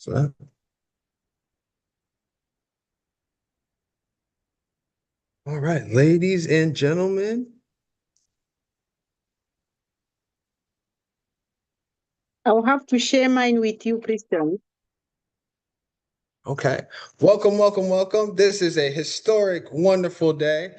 So, all right, ladies and gentlemen. I'll have to share mine with you, Christian. Okay. Welcome, welcome, welcome. This is a historic, wonderful day.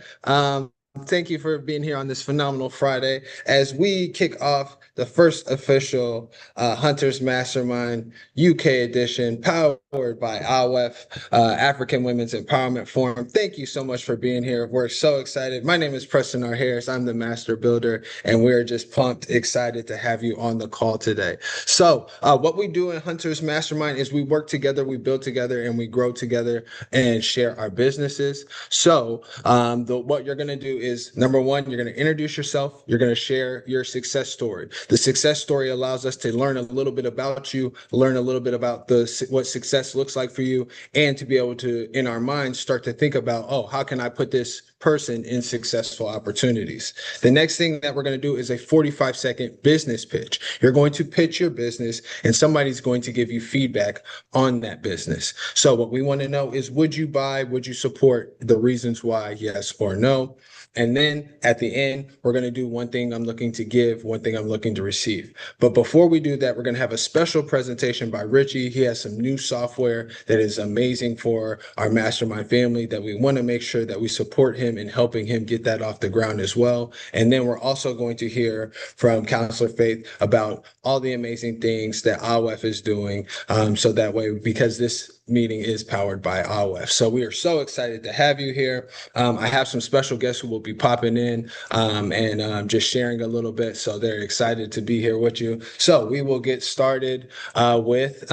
Thank you for being here on this phenomenal Friday as we kick off the first official Hunters Mastermind UK edition, powered by AWEF, African Women's Empowerment Forum. Thank you so much for being here. We're so excited. My name is Preston R. Harris. I'm the master builder, and we're just pumped, excited to have you on the call today. So, what we do in Hunters Mastermind is we work together, we build together, and we grow together and share our businesses. So, what you're going to do is number one, you're going to introduce yourself, you're going to share your success story. The success story allows us to learn a little bit about you, learn a little bit about what success looks like for you, and to be able to, in our minds, start to think about, oh, how can I put this person in successful opportunities? The next thing that we're going to do is a 45-second business pitch. You're going to pitch your business, and somebody's going to give you feedback on that business. So what we want to know is, would you buy, would you support, the reasons why, yes or no? And then at the end, we're going to do one thing I'm looking to give, one thing I'm looking to receive. But before we do that, we're going to have a special presentation by Richie. He has some new software that is amazing for our mastermind family that we want to make sure that we support him in helping him get that off the ground as well. And then we're also going to hear from Counselor Faith about all the amazing things that AWEF is doing. So that way, because this meeting is powered by AWEF. So we are so excited to have you here. I have some special guests who will be popping in and just sharing a little bit. So they're excited to be here with you. So we will get started with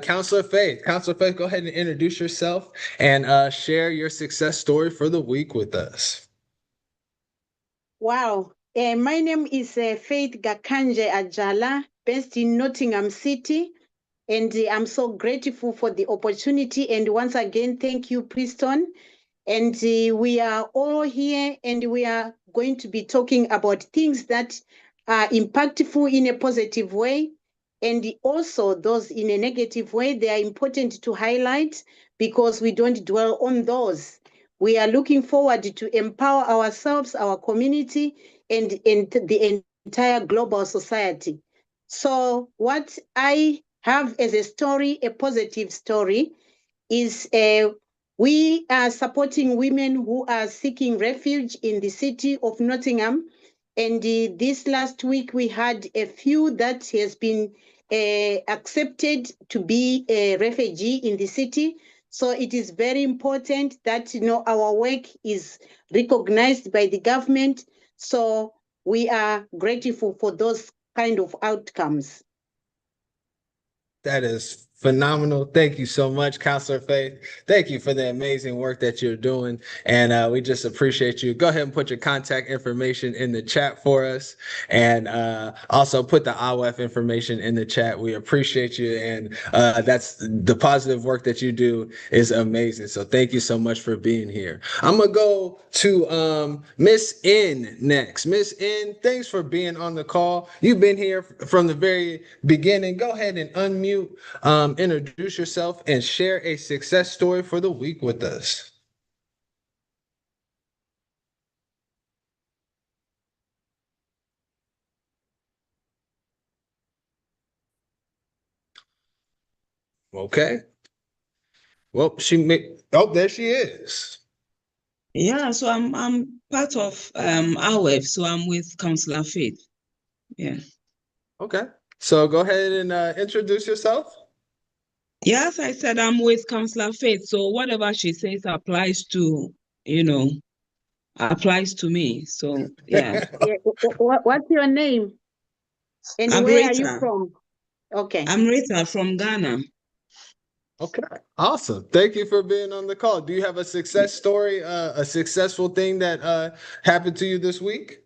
Counselor Faith. Counselor Faith, go ahead and introduce yourself and share your success story for the week with us. Wow. My name is Faith Gakanje Ajala, based in Nottingham City. And I'm so grateful for the opportunity. And once again, thank you, Preston. And we are all here and we are going to be talking about things that are impactful in a positive way. And also those in a negative way, they are important to highlight because we don't dwell on those. We are looking forward to empower ourselves, our community, and the entire global society. So what I have as a story, a positive story, is we are supporting women who are seeking refuge in the city of Nottingham. And this last week, we had a few that has been accepted to be a refugee in the city. So it is very important that our work is recognized by the government. So we are grateful for those kind of outcomes. That is phenomenal. Thank you so much, Counselor Faith. Thank you for the amazing work that you're doing. And we just appreciate you. Go ahead and put your contact information in the chat for us. And also put the AWEF information in the chat. We appreciate you. And that's the positive work that you do is amazing. So thank you so much for being here. I'm going to go to Miss N next. Miss N, thanks for being on the call. You've been here from the very beginning. Go ahead and unmute, introduce yourself, and share a success story for the week with us. Okay. Well, there she is. Yeah, so I'm part of AWEF, so I'm with Counselor Faith. Yeah. Okay. So go ahead and introduce yourself. Yes, I said I'm with Counselor Faith, so whatever she says applies to, applies to me. So yeah. Yeah. What's your name? And I'm where are you Rita. from? Okay. I'm Rita from Ghana. Okay. Awesome. Thank you for being on the call. Do you have a success story, a successful thing that happened to you this week?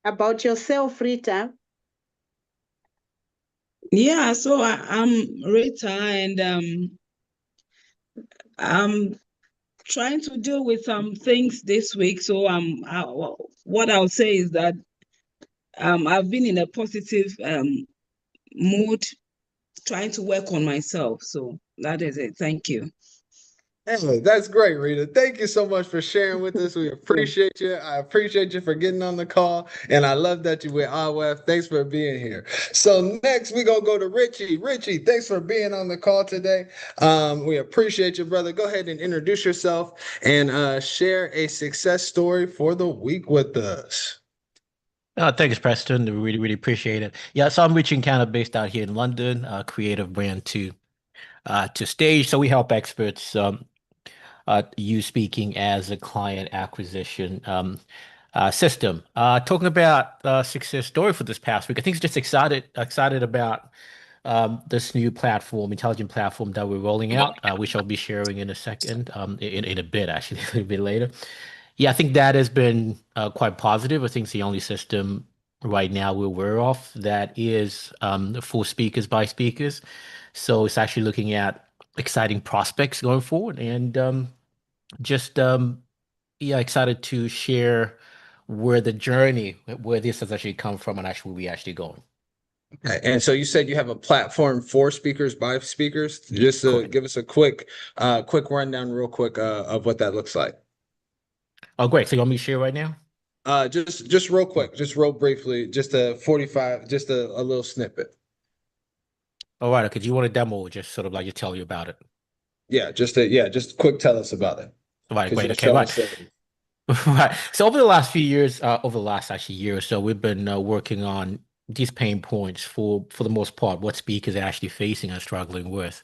About yourself, Rita. Yeah, so I'm Rita, and trying to deal with some things this week. So what I'll say is that I've been in a positive mood, trying to work on myself. So that is it. Thank you. Hey, that's great, Rita. Thank you so much for sharing with us. We appreciate you. I appreciate you for getting on the call, and I love that you with IWF. Thanks for being here. So next, we're gonna go to Richie. Richie, thanks for being on the call today. We appreciate you, brother. Go ahead and introduce yourself and share a success story for the week with us. Thanks, Preston. Really, really appreciate it. Yeah, so I'm Richie Encounter based out here in London, creative brand to stage. So we help experts use speaking as a client acquisition system. Talking about success story for this past week, I think it's just excited about this new platform, intelligent platform that we're rolling out, which I'll be sharing in a second, in a bit, actually, a little bit later. Yeah, I think that has been quite positive. I think it's the only system right now we're aware of that is for speakers by speakers. So it's actually looking at exciting prospects going forward, and just yeah, excited to share where this has actually come from, and actually where we actually going. Okay. And so you said you have a platform for speakers by speakers. Just to Correct. give us a quick rundown, real quick, of what that looks like. Oh, great. So you want me to share right now? Just real quick, just real briefly, just a 45, just a little snippet. All right. Okay. Do you want a demo or just sort of like to tell you about it? Just quick tell us about it. All right. Because Great. you're Okay. showing Right. service. Right. So over the last few years, over the last actually year or so, we've been working on these pain points for the most part, what speakers are actually facing and struggling with.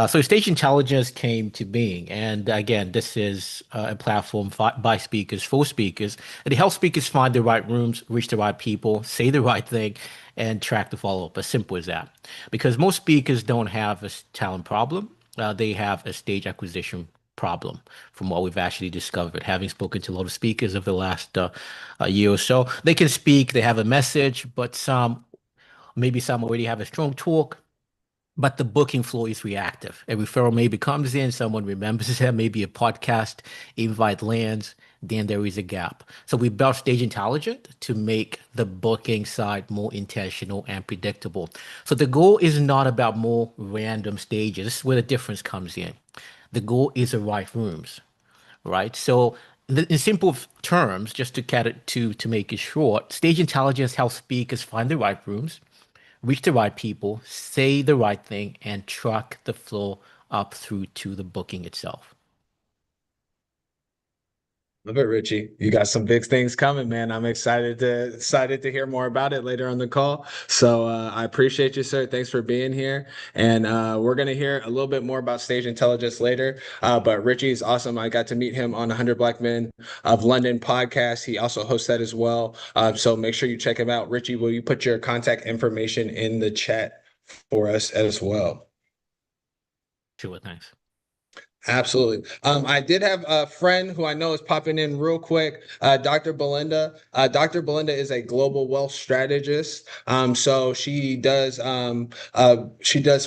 So stage intelligence came to being, and again, this is a platform by speakers for speakers, and it helps speakers find the right rooms, reach the right people, say the right thing, and track the follow-up. As simple as that. Because most speakers don't have a talent problem; they have a stage acquisition problem. From what we've actually discovered, having spoken to a lot of speakers over the last year or so, they can speak, they have a message, but maybe some already have a strong talk, but the booking flow is reactive. A referral maybe comes in, someone remembers that, maybe a podcast invite lands, then there is a gap. So we built Stage Intelligent to make the booking side more intentional and predictable. So the goal is not about more random stages. This is where the difference comes in. The goal is the right rooms, right? So in simple terms, just to cut it to make it short, Stage Intelligence helps speakers find the right rooms, reach the right people, say the right thing, and track the flow up through to the booking itself. Love it, Richie. You got some big things coming, man. I'm excited to hear more about it later on the call. So I appreciate you, sir. Thanks for being here. And we're gonna hear a little bit more about stage intelligence later. But Richie's awesome. I got to meet him on 100 Black Men of London podcast. He also hosts that as well. So make sure you check him out. Richie, will you put your contact information in the chat for us as well? Sure, thanks. Absolutely. I did have a friend who I know is popping in real quick, Dr. Belinda. Dr. Belinda is a global wealth strategist. So she does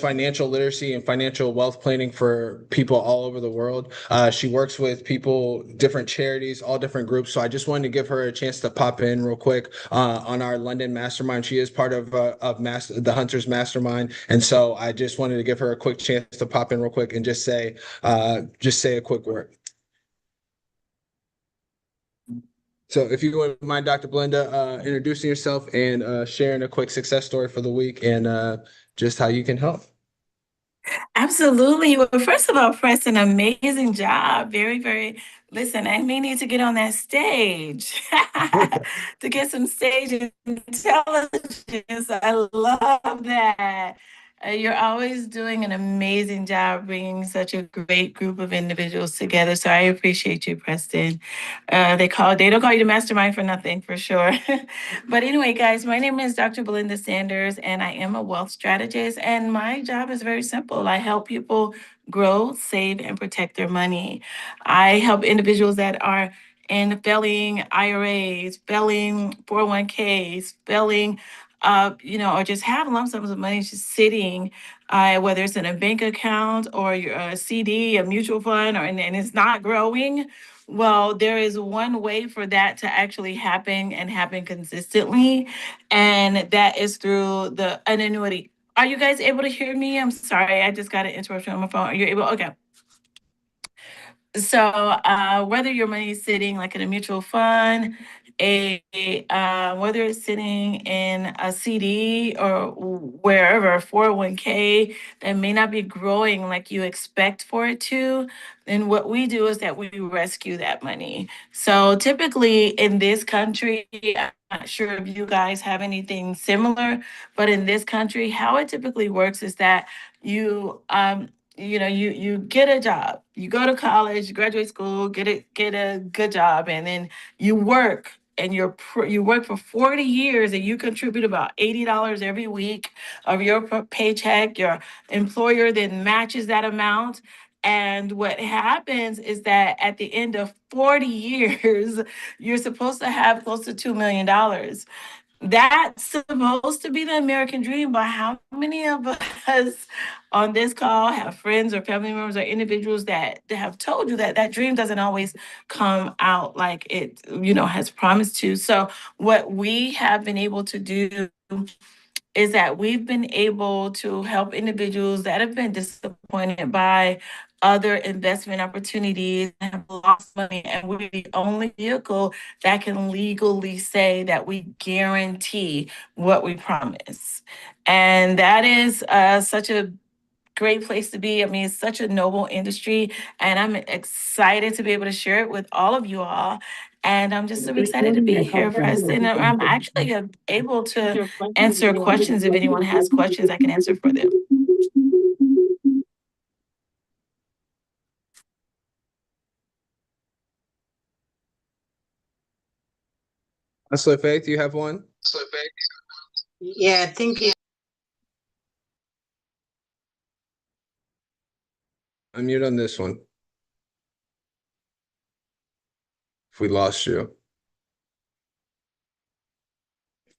financial literacy and financial wealth planning for people all over the world. She works with people, different charities, all different groups. So I just wanted to give her a chance to pop in real quick on our London Mastermind. She is part of the Hunters Mastermind, and so I just wanted to give her a quick chance to pop in real quick and just say a quick word. So if you wouldn't mind, Dr. Belinda, introducing yourself and sharing a quick success story for the week and just how you can help. Absolutely. Well, first of all, Preston, amazing job. Very, very. Listen, I may need to get on that stage to get some stage intelligence. I love that. You're always doing an amazing job bringing such a great group of individuals together. So I appreciate you, Preston. They don't call you the mastermind for nothing, for sure. But anyway, guys, my name is Dr. Belinda Sanders, and I am a wealth strategist. And my job is very simple. I help people grow, save, and protect their money. I help individuals that are in failing IRAs, failing 401ks, failing or just have lump sums of money just sitting whether it's in a bank account or a CD, a mutual fund, and it's not growing. Well, there is one way for that to actually happen and happen consistently, and that is through an annuity. Are you guys able to hear me? I'm sorry, I just got an interruption on my phone. Are you able? Okay. So whether your money is sitting like in a mutual fund, whether it's sitting in a CD or wherever, 401k that may not be growing like you expect for it to, then what we do is that we rescue that money. So typically in this country, I'm not sure if you guys have anything similar, but in this country, how it typically works is that you you get a job, you go to college, you graduate school, get a good job, and then you work, and you work for 40 years, and you contribute about $80 every week of your paycheck. Your employer then matches that amount, and what happens is that at the end of 40 years you're supposed to have close to $2 million. That's supposed to be the American dream, but how many of us on this call have friends or family members or individuals that have told you that that dream doesn't always come out like it, has promised to? So what we have been able to do is that we've been able to help individuals that have been disappointed by other investment opportunities and have lost money. And we're the only vehicle that can legally say that we guarantee what we promise. And that is such a great place to be. I mean, it's such a noble industry, and I'm excited to be able to share it with all of you all. And I'm just so excited to be here, Preston. I'm actually able to answer questions. If anyone has questions, I can answer for them. So Faith, you have one? Yeah, thank you. Unmute on this one. If we lost you.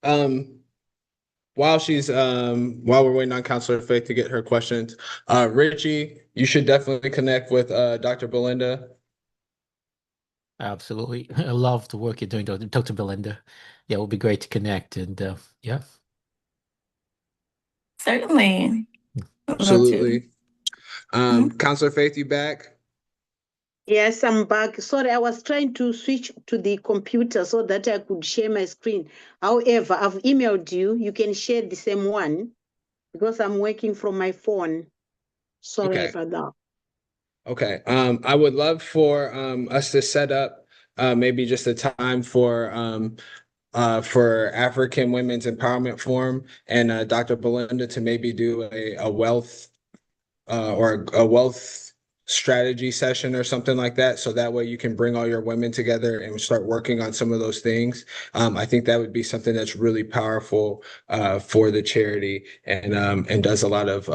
While we're waiting on Counselor Faith to get her questions, Richie, you should definitely connect with Dr. Belinda. Absolutely. I love the work you're doing, Dr. Belinda. Yeah, it would be great to connect, and yeah. Certainly. Absolutely. Counselor Faith, you back? Yes, I'm back. Sorry, I was trying to switch to the computer so that I could share my screen. However, I've emailed you. You can share the same one because I'm working from my phone. Sorry Okay. about that. Okay. I would love for us to set up maybe just a time for African Women's Empowerment Forum and Dr. Belinda to maybe do a wealth or a wealth strategy session or something like that. So that way you can bring all your women together and start working on some of those things. I think that would be something that's really powerful for the charity and does a lot of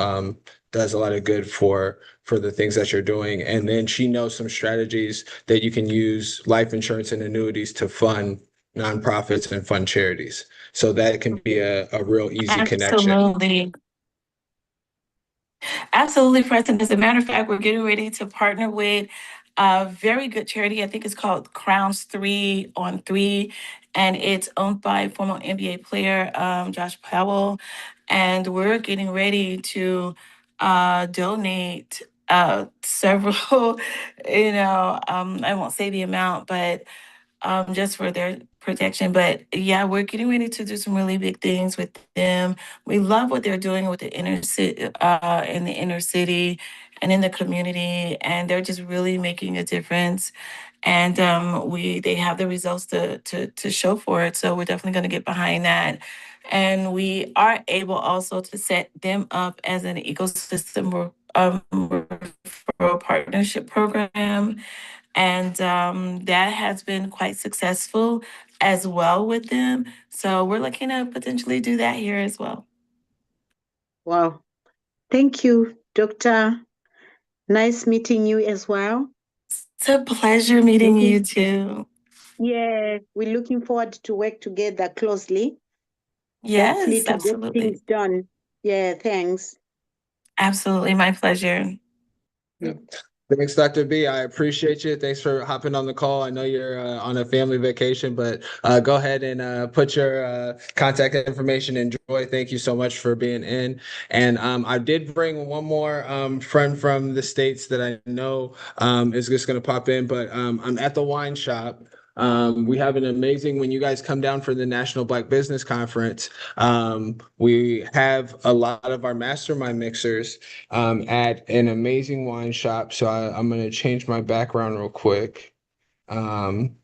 good for the things that you're doing. And then she knows some strategies that you can use life insurance and annuities to fund nonprofits and fund charities. So that can be a real easy connection. Absolutely. Absolutely, Preston. As a matter of fact, we're getting ready to partner with a very good charity. I think it's called Crowns 3 on 3, and it's owned by former NBA player Josh Powell. And we're getting ready to donate several, I won't say the amount, but just for their protection. But yeah, we're getting ready to do some really big things with them. We love what they're doing with the inner city, in the inner city, and in the community, and they're just really making a difference. And they have the results to show for it. So we're definitely going to get behind that. And we are able also to set them up as an ecosystem referral partnership program. And that has been quite successful as well with them. So we're looking to potentially do that here as well. Wow. Thank you, Doctor. Nice meeting you as well. It's a pleasure meeting you too. Yeah, we're looking forward to work together closely. Yes, Hopefully to absolutely. get things done. Yeah, thanks. Absolutely, my pleasure. Yeah. Thanks, Dr. B. I appreciate you. Thanks for hopping on the call. I know you're on a family vacation, but go ahead and put your contact information in. Joy, thank you so much for being in. And I did bring one more friend from the States that I know is just going to pop in, but I'm at the wine shop. We have an amazing, when you guys come down for the National Black Business Conference, we have a lot of our mastermind mixers at an amazing wine shop. So I'm going to change my background real quick. Um,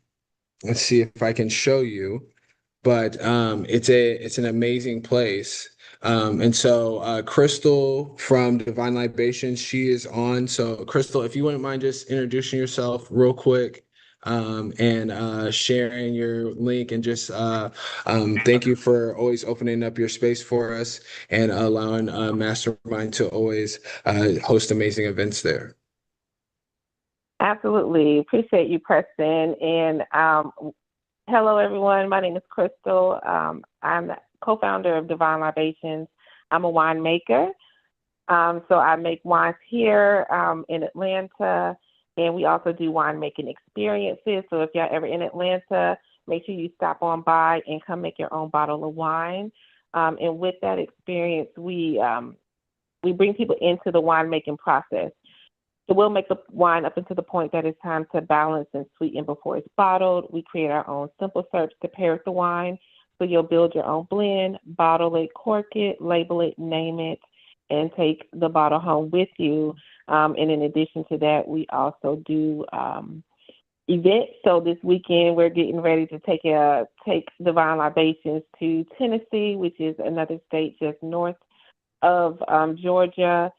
let's see if I can show you. But it's an amazing place. And so Crystal from Divine Libations, she is on. So Crystal, if you wouldn't mind just introducing yourself real quick, and sharing your link, and just thank you for always opening up your space for us and allowing Mastermind to always host amazing events there. Absolutely. Appreciate you, Preston. And hello, everyone. My name is Crystal. I'm the co-founder of Divine Libations. I'm a winemaker. So I make wines here in Atlanta, and we also do winemaking experiences. So if y'all ever in Atlanta, make sure you stop on by and come make your own bottle of wine. And with that experience, we bring people into the winemaking process. So we'll make the wine up until the point that it's time to balance and sweeten before it's bottled. We create our own simple syrups to pair with the wine. So you'll build your own blend, bottle it, cork it, label it, name it, and take the bottle home with you. And in addition to that, we also do events. So this weekend, we're getting ready to take Divine Libations to Tennessee, which is another state just north of Georgia,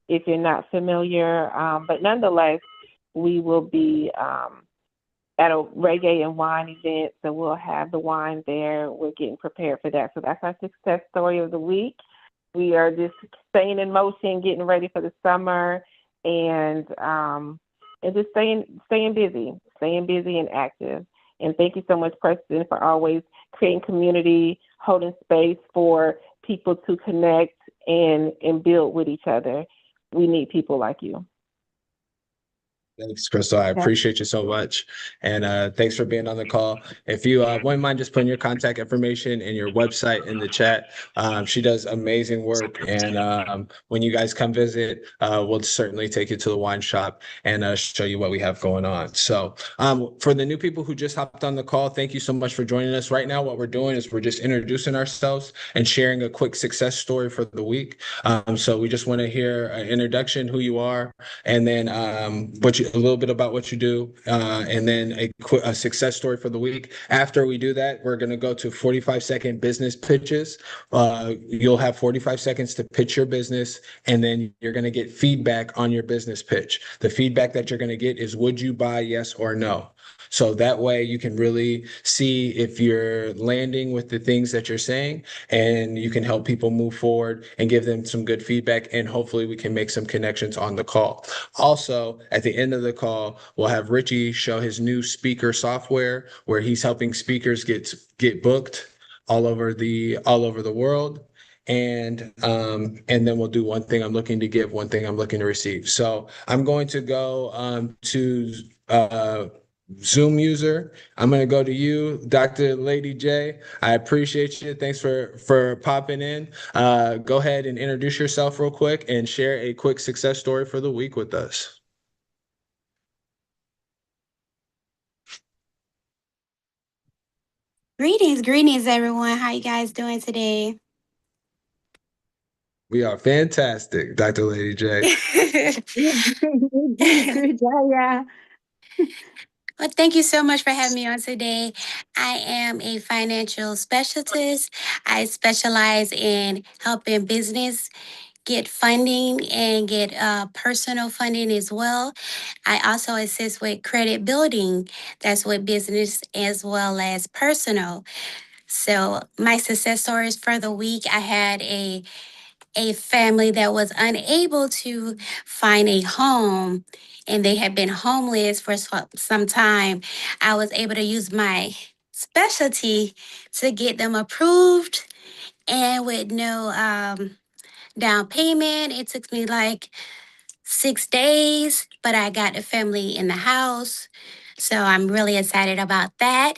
if you're not familiar. But nonetheless, we will be at a reggae and wine event, so we'll have the wine there. We're getting prepared for that. So that's our success story of the week. We are just staying in motion, getting ready for the summer, and just staying busy and active. And thank you so much, Preston, for always creating community, holding space for people to connect and build with each other. We need people like you. Thanks, Crystal. I appreciate you so much. And thanks for being on the call. If you wouldn't mind just putting your contact information and your website in the chat. She does amazing work. And when you guys come visit, we'll certainly take you to the wine shop and show you what we have going on. So for the new people who just hopped on the call, thank you so much for joining us. Right now, what we're doing is we're just introducing ourselves and sharing a quick success story for the week. So we just want to hear an introduction, who you are, and then a little bit about what you do, and then a success story for the week. After we do that, we're going to go to 45-second business pitches. You'll have 45 seconds to pitch your business, and then you're going to get feedback on your business pitch. The feedback that you're going to get is, would you buy, yes or no? So that way you can really see if you're landing with the things that you're saying, and you can help people move forward and give them some good feedback. And hopefully we can make some connections on the call. Also, at the end of the call, we'll have Richie show his new speaker software where he's helping speakers get booked all over the world. And then we'll do one thing I'm looking to give, one thing I'm looking to receive. So I'm going to go to Zoom user. I'm going to go to you, Dr. Lady J. I appreciate you. Thanks for popping in. Go ahead and introduce yourself real quick and share a quick success story for the week with us. Greetings, everyone. How you guys doing today? We are fantastic, Dr. Lady J. Good, yeah. Well, thank you so much for having me on today. I am a financial specialist. I specialize in helping business get funding and get personal funding as well. I also assist with credit building. That's with business as well as personal. So my success stories for the week, I had a family that was unable to find a home and they had been homeless for some time. I was able to use my specialty to get them approved and with down payment. It took me like 6 days, but I got the family in the house. So I'm really excited about that.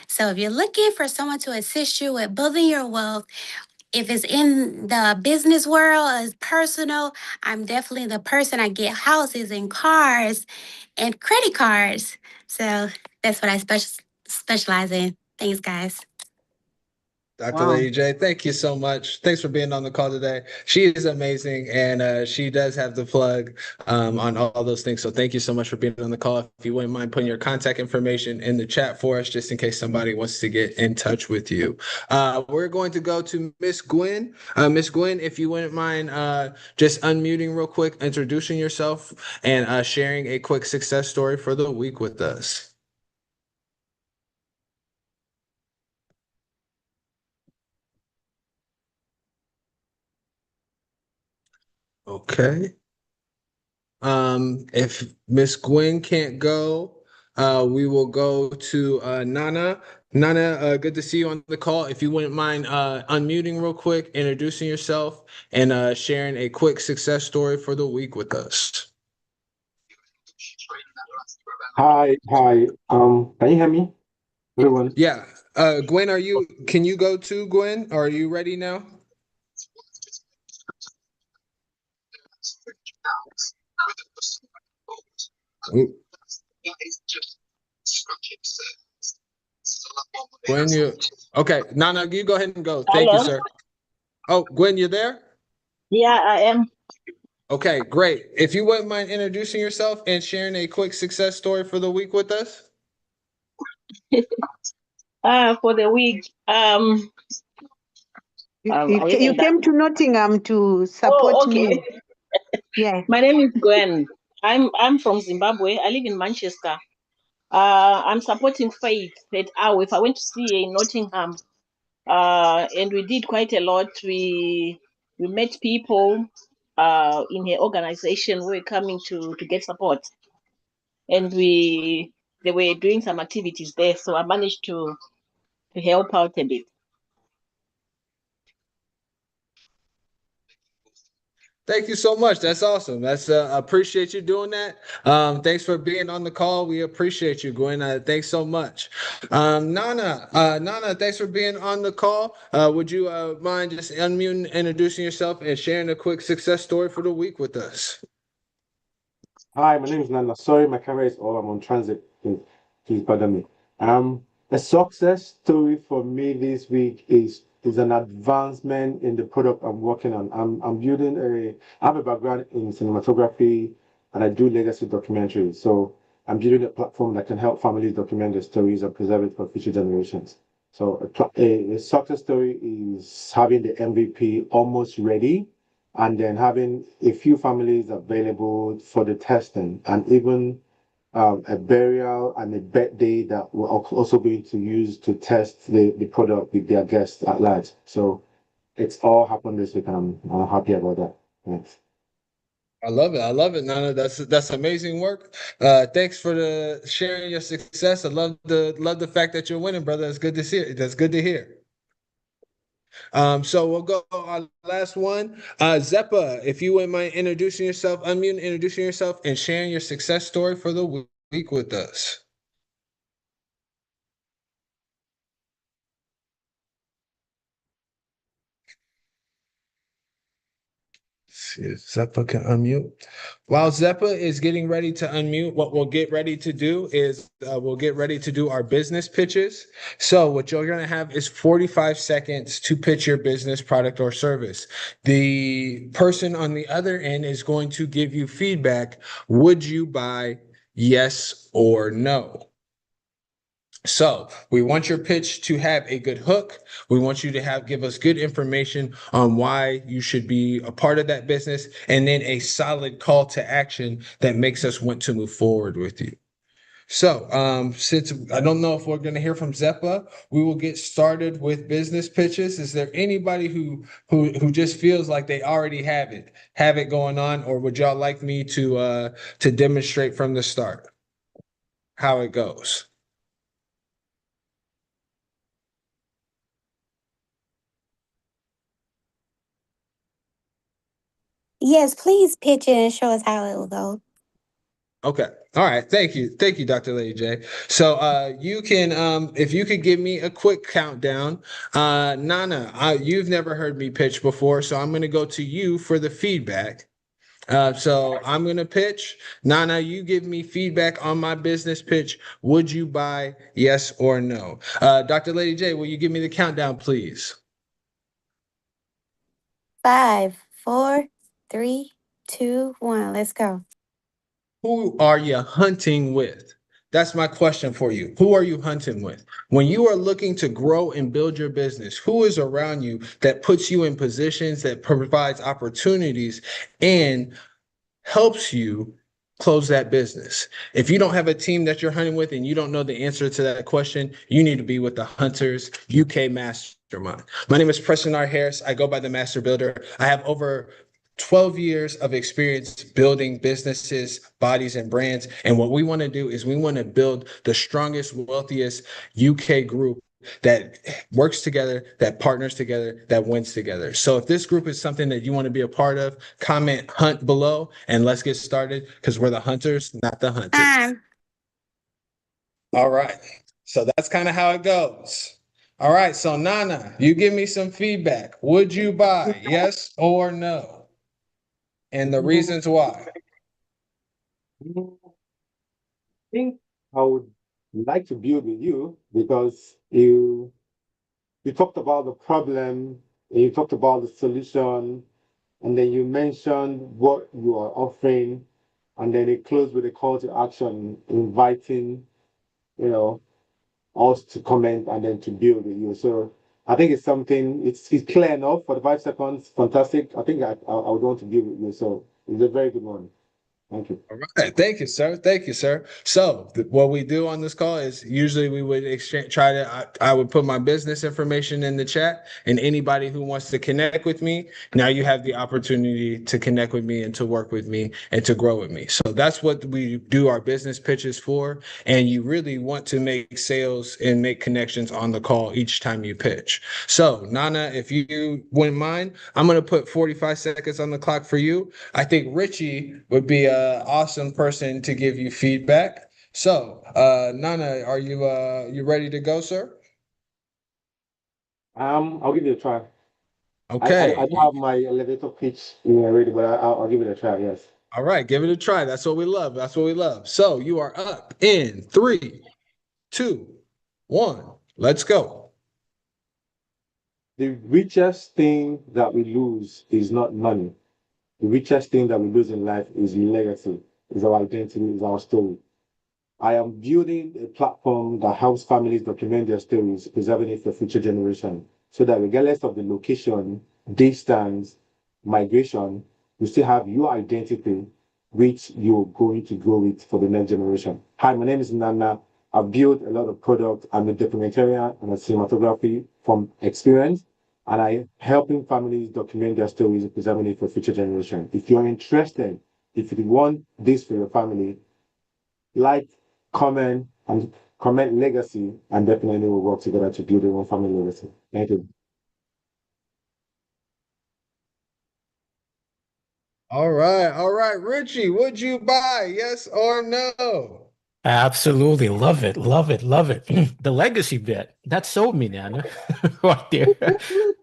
So if you're looking for someone to assist you with building your wealth, if it's in the business world or it's personal, I'm definitely the person. I get houses and cars and credit cards. So that's what I specialize in. Thanks, guys. Dr. Wow. Lady J, thank you so much. Thanks for being on the call today. She is amazing, and she does have the plug on all those things. So thank you so much for being on the call. If you wouldn't mind putting your contact information in the chat for us, just in case somebody wants to get in touch with you. We're going to go to Miss Gwen. Miss Gwen, if you wouldn't mind just unmuting real quick, introducing yourself, and sharing a quick success story for the week with us. Okay. If Miss Gwen can't go, we will go to Nana. Nana, good to see you on the call. If you wouldn't mind unmuting real quick, introducing yourself, and sharing a quick success story for the week with us. Hi. Can you hear me, everyone? Yeah. Gwen, can you go to Gwen? Are you ready now? Ooh. Gwen, okay. Nana, you go ahead and go. Thank you, Hello. sir. Oh, Gwen, you there? Yeah, I am. Okay, great. If you wouldn't mind introducing yourself and sharing a quick success story for the week with us. For the week. You came to Nottingham to support okay. me. Yeah. My name is Gwen. I'm from Zimbabwe. I live in Manchester. I'm supporting Faith at if I went to see her in Nottingham. And we did quite a lot. We met people in her organization who were coming to get support. And they were doing some activities there. So I managed to help out a bit. Thank you so much. That's awesome. That's appreciate you doing that. Thanks for being on the call. We appreciate you, Gwen. Thanks so much. Nana, thanks for being on the call. Would you mind just unmuting, introducing yourself, and sharing a quick success story for the week with us? Hi, my name is Nana. Sorry, my camera is off. I'm on transit. Please pardon me. A success story for me this week is an advancement in the product I'm working on. I'm building I have a background in cinematography and I do legacy documentaries. So I'm building a platform that can help families document their stories and preserve it for future generations. So a success story is having the MVP almost ready and then having a few families available for the testing and even a burial and a birthday that we're also going to use to test the product with their guests at large. So it's all happened this week and I'm happy about that. Thanks. I love it. I love it, Nana. That's amazing work. Thanks for the sharing your success. I love the fact that you're winning, brother. It's good to see it. That's good to hear. So we'll go on last one. Zeppa, if you wouldn't mind introducing yourself, unmute, introducing yourself, and sharing your success story for the week with us. See if Zeppa can unmute. While Zeppa is getting ready to unmute, what we'll get ready to do is we'll get ready to do our business pitches. So what you're going to have is 45 seconds to pitch your business, product, or service. The person on the other end is going to give you feedback. Would you buy? Yes or no? So we want your pitch to have a good hook. We want you to give us good information on why you should be a part of that business, and then a solid call to action that makes us want to move forward with you. So since I don't know if we're going to hear from Zeppa, we will get started with business pitches. Is there anybody who just feels like they already have it going on, or would y'all like me to demonstrate from the start how it goes? Yes, please pitch it and show us how it will go. Okay. All right. Thank you. Thank you, Dr. Lady J. So you can if you could give me a quick countdown. Nana, you've never heard me pitch before, so I'm gonna go to you for the feedback. So I'm gonna pitch. Nana, you give me feedback on my business pitch. Would you buy, yes or no? Dr. Lady J, will you give me the countdown, please? 5, 4, 3, 2, 1. Let's go. Who are you hunting with? That's my question for you. Who are you hunting with? When you are looking to grow and build your business, who is around you that puts you in positions that provides opportunities and helps you close that business? If you don't have a team that you're hunting with and you don't know the answer to that question, you need to be with the Hunters UK Mastermind. My name is Preston R. Harris. I go by the Master Builder. I have over 12 years of experience building businesses, bodies, and brands. And what we want to do is we want to build the strongest, wealthiest UK group that works together, that partners together, that wins together. So if this group is something that you want to be a part of, comment hunt below and let's get started because we're the hunters, not the hunted. All right. So that's kind of how it goes. All right. So Nana, you give me some feedback. Would you buy, yes or no? And the reasons why. I think I would like to build with you because you talked about the problem, and you talked about the solution, and then you mentioned what you are offering, and then it closed with a call to action, inviting, you know, us to comment and then to build with you. So I think it's something, it's clear enough for the 5 seconds. Fantastic. I think I would want to build with you. So it's a very good one. Thank you. All right. Thank you, sir. Thank you, sir. So what we do on this call is usually we would exchange, I would put my business information in the chat and anybody who wants to connect with me, now you have the opportunity to connect with me and to work with me and to grow with me. So that's what we do our business pitches for. And you really want to make sales and make connections on the call each time you pitch. So Nana, if you wouldn't mind, I'm going to put 45 seconds on the clock for you. I think Richie would be an awesome person to give you feedback. So, Nana, are you ready to go, sir? I'll give it a try. Okay. I don't have my elevator pitch ready, but I'll give it a try. Yes. All right, give it a try. That's what we love. That's what we love. So you are up in 3, 2, 1. Let's go. The richest thing that we lose is not money. The richest thing that we lose in life is legacy, is our identity, is our story. I am building a platform that helps families document their stories, preserving it for future generation, so that regardless of the location, distance, migration, you still have your identity, which you're going to go with for the next generation. Hi, my name is Nana. I've built a lot of products. I'm a documentarian and a cinematography from experience, and I helping families document their stories, preserving it for future generation. If you're interested, if you want this for your family, like, comment, and comment legacy, and definitely we'll work together to build your own family legacy. Thank you. All right. All right, Richie, would you buy, yes or no? Absolutely. Love it. Love it. Love it. The legacy bit. That sold me, Nana. Right there.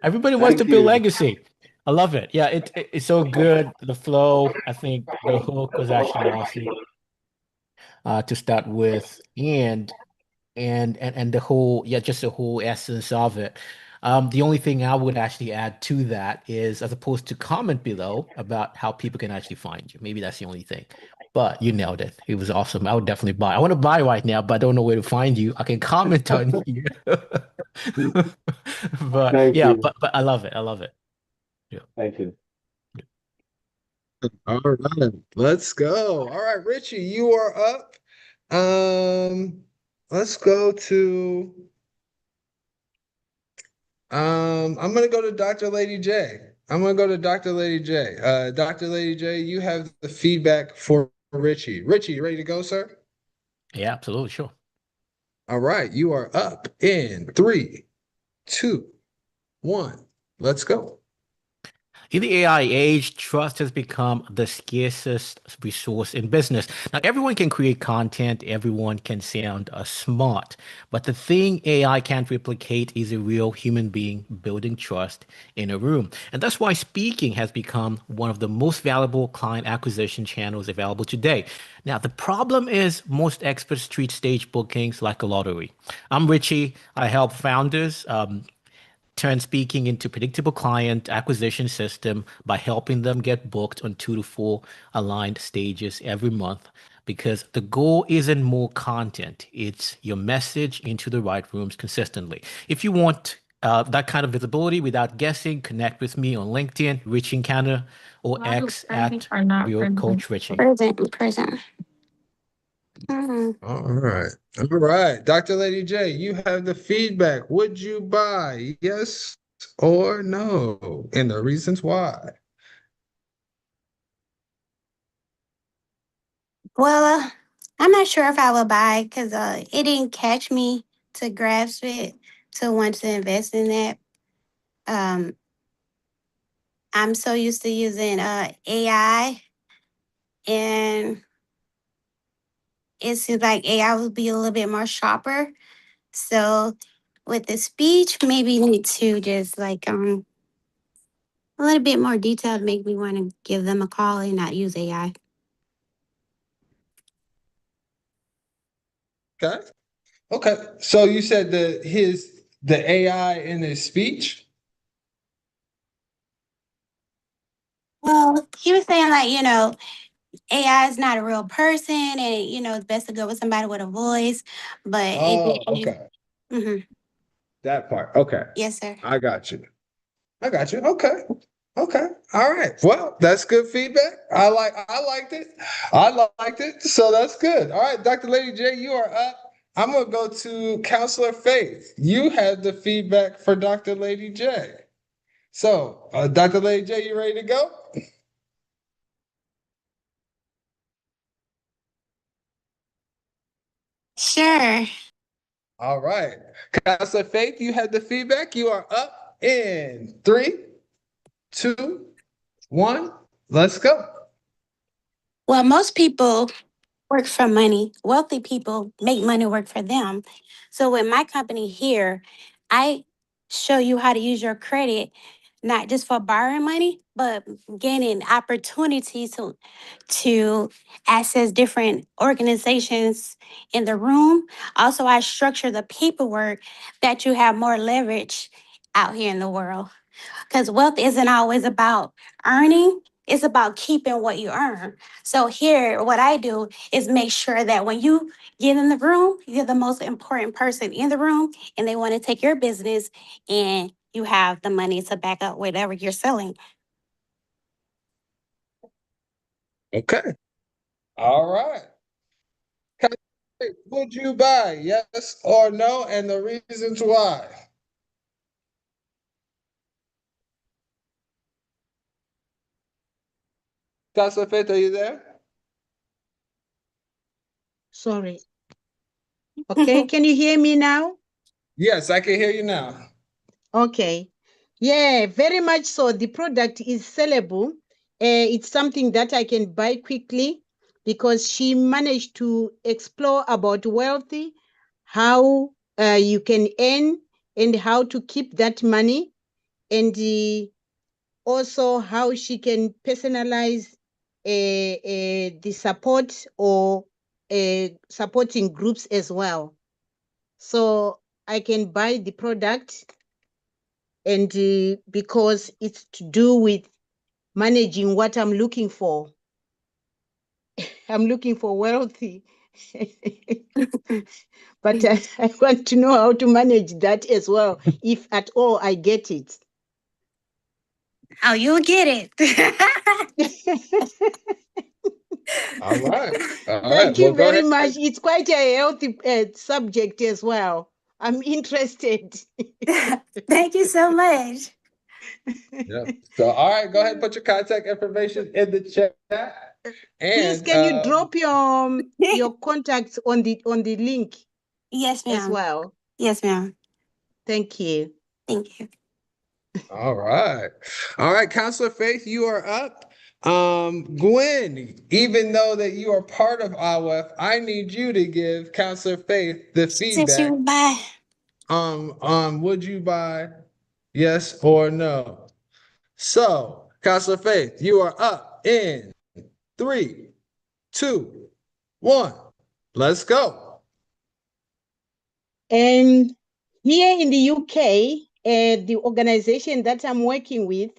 Everybody wants to Thank build you. legacy. I love it. Yeah, it's so good. The flow, I think the hook was actually awesome to start with. And the whole, yeah, just the whole essence of it. The only thing I would actually add to that is, as opposed to comment below about how people can actually find you. Maybe that's the only thing. But you nailed it. It was awesome. I would definitely buy. I want to buy right now, but I don't know where to find you. I can comment on you. But Thank yeah, you. but I love it. I love it. Yeah. Thank you. All right, let's go. All right, Richie, you are up. Let's go to I'm gonna go to Dr. Lady J. I'm gonna go to Dr. Lady J. Dr. Lady J, you have the feedback for Richie. Richie, you ready to go, sir? Yeah, absolutely. Sure. All right, you are up in 3, 2, 1. Let's go. In the AI age, trust has become the scarcest resource in business. Now, everyone can create content, everyone can sound smart, but the thing AI can't replicate is a real human being building trust in a room. And that's why speaking has become one of the most valuable client acquisition channels available today. Now, the problem is most experts treat stage bookings like a lottery. I'm Richie. I help founders turn speaking into predictable client acquisition system by helping them get booked on 2 to 4 aligned stages every month, because the goal isn't more content, it's your message into the right rooms consistently. If you want that kind of visibility without guessing, connect with me on LinkedIn, Richie Encounter, or X at Real Coach Richie. Present. All right. All right. Dr. Lady J, you have the feedback. Would you buy? Yes or no? And the reasons why. Well, I'm not sure if I will buy because it didn't catch me to grasp it to want to invest in that. Um, I'm so used to using AI, and it seems like AI will be a little bit more sharper. So with the speech, maybe you need to just like a little bit more detailed, make me want to give them a call and not use AI. Okay. Okay. So you said the AI in his speech? Well, he was saying like, AI is not a real person, and it's best to go with somebody with a voice. But Oh, okay. Mhm. That part. Okay. Yes, sir. I got you. I got you. Okay. Okay. All right. Well, that's good feedback. I liked it. I liked it. So that's good. All right, Dr. Lady J, you are up. I'm gonna go to Counselor Faith. You had the feedback for Dr. Lady J. So, Dr. Lady J, you ready to go? Sure. All right. Counselor Faith, you had the feedback. You are up in 3, 2, 1. Let's go. Well, most people work for money. Wealthy people make money work for them. So with my company here, I show you how to use your credit, not just for borrowing money, but gaining opportunities to access different organizations in the room. Also, I structure the paperwork that you have more leverage out here in the world. Because wealth isn't always about earning, it's about keeping what you earn. So here, what I do is make sure that when you get in the room, you're the most important person in the room, and they want to take your business, and you have the money to back up whatever you're selling. Okay. All right. Counselor Faith, would you buy? Yes or no? And the reasons why. Counselor Faith, are you there? Sorry. Okay, can you hear me now? Yes, I can hear you now. Okay. Yeah, very much so. The product is sellable. It's something that I can buy quickly because she managed to explore about wealthy, how you can earn and how to keep that money, and also how she can personalize the support or supporting groups as well. So I can buy the product, and because it's to do with managing what I'm looking for. I'm looking for wealthy. But I want to know how to manage that as well, if at all I get it. Oh, you'll get it. All right. All right. Thank Well, you go very ahead. much. It's quite a healthy subject as well. I'm interested. Thank you so much. Yeah. So, all right, go ahead and put your contact information in the chat. Please, And can you drop your contacts on the link Yes, as ma'am. well? Yes, ma'am. Thank you. Thank you. All right. All right, Counselor Faith, you are up. Gwen, even though that you are part of IWEF, I need you to give Counselor Faith the Since feedback. you buy. Would you buy yes or no? So, Counselor Faith, you are up in 3, 2, 1. Let's go. And here in the UK, the organization that I'm working with,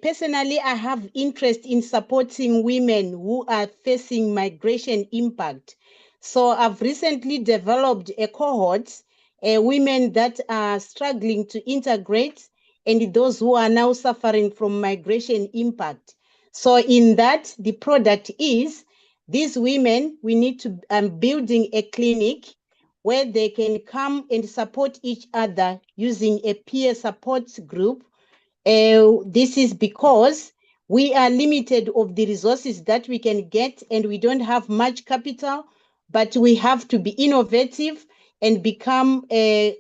personally, I have interest in supporting women who are facing migration impact. So I've recently developed a cohort, women that are struggling to integrate and those who are now suffering from migration impact. So in that, the product is these women, we need to building a clinic where they can come and support each other using a peer support group. This is because we are limited of the resources that we can get and we don't have much capital, but we have to be innovative and become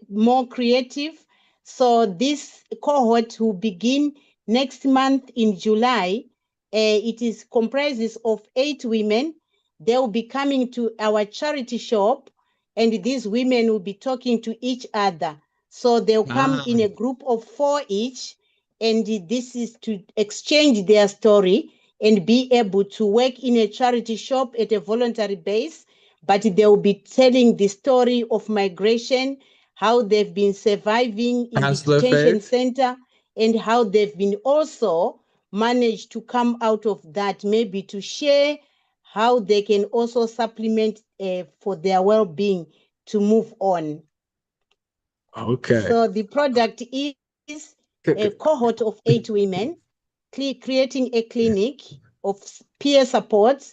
more creative. So this cohort will begin next month in July. It is comprises of 8 women. They will be coming to our charity shop and these women will be talking to each other. So they'll come in a group of 4 each, and this is to exchange their story and be able to work in a charity shop at a voluntary base, but they'll be telling the story of migration, how they've been surviving in the Counselor detention Faith. center, and how they've been also managed to come out of that, maybe to share how they can also supplement for their well-being to move on. Okay. So the product is a cohort of 8 women creating a clinic of peer support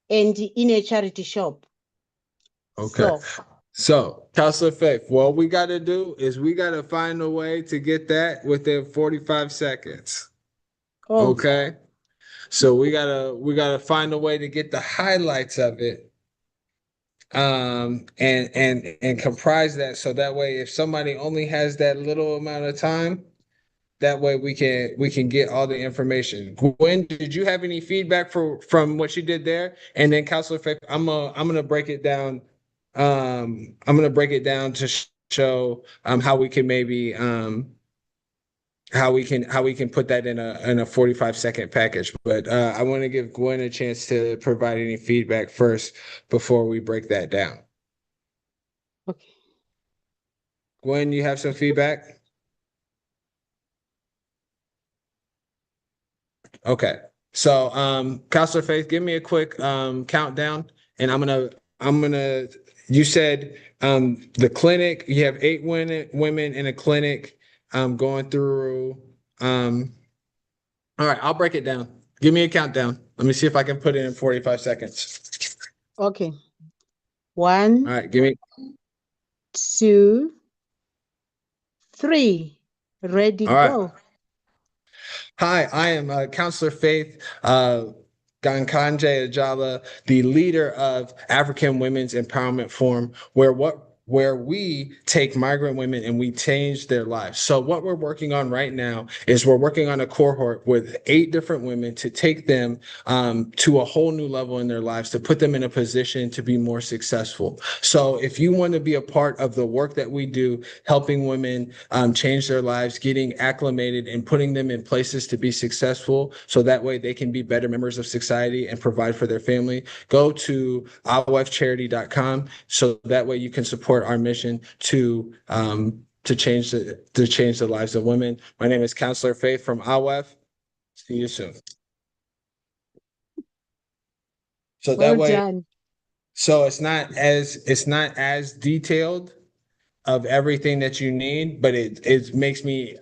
and in a charity shop. Okay. So, Counselor Faith, what we got to do is we got to find a way to get that within 45 seconds. Oh, Okay. So we gotta find a way to get the highlights of it, and comprise that, so that way if somebody only has that little amount of time, that way we can get all the information. Gwen, did you have any feedback from what you did there? And then Counselor Faith, I'm gonna break it down. I'm gonna break it down to show how we can maybe how we can put that in a 45-second package. But I want to give Gwen a chance to provide any feedback first before we break that down. okay. Gwen, you have some feedback? Okay. So, Counselor Faith, give me a quick countdown, and I'm gonna. You said the clinic. You have 8 women in a clinic going through. All right, I'll break it down. Give me a countdown. Let me see if I can put it in 45 seconds. Okay. 1, All right, give me. 2, 3. Ready, All right. go. Hi, I am Counselor Faith Gankanje Ajala, the leader of African Women's Empowerment Forum, where we take migrant women and we change their lives. So what we're working on right now is we're working on a cohort with 8 different women to take them to a whole new level in their lives, to put them in a position to be more successful. So if you want to be a part of the work that we do, helping women change their lives, getting acclimated and putting them in places to be successful, so that way they can be better members of society and provide for their family, go to iwefcharity.com, so that way you can support our mission to change the lives of women. My name is Counselor Faith from IWEF. See you soon. So Well that way, done. so it's not as detailed of everything that you need, but it makes me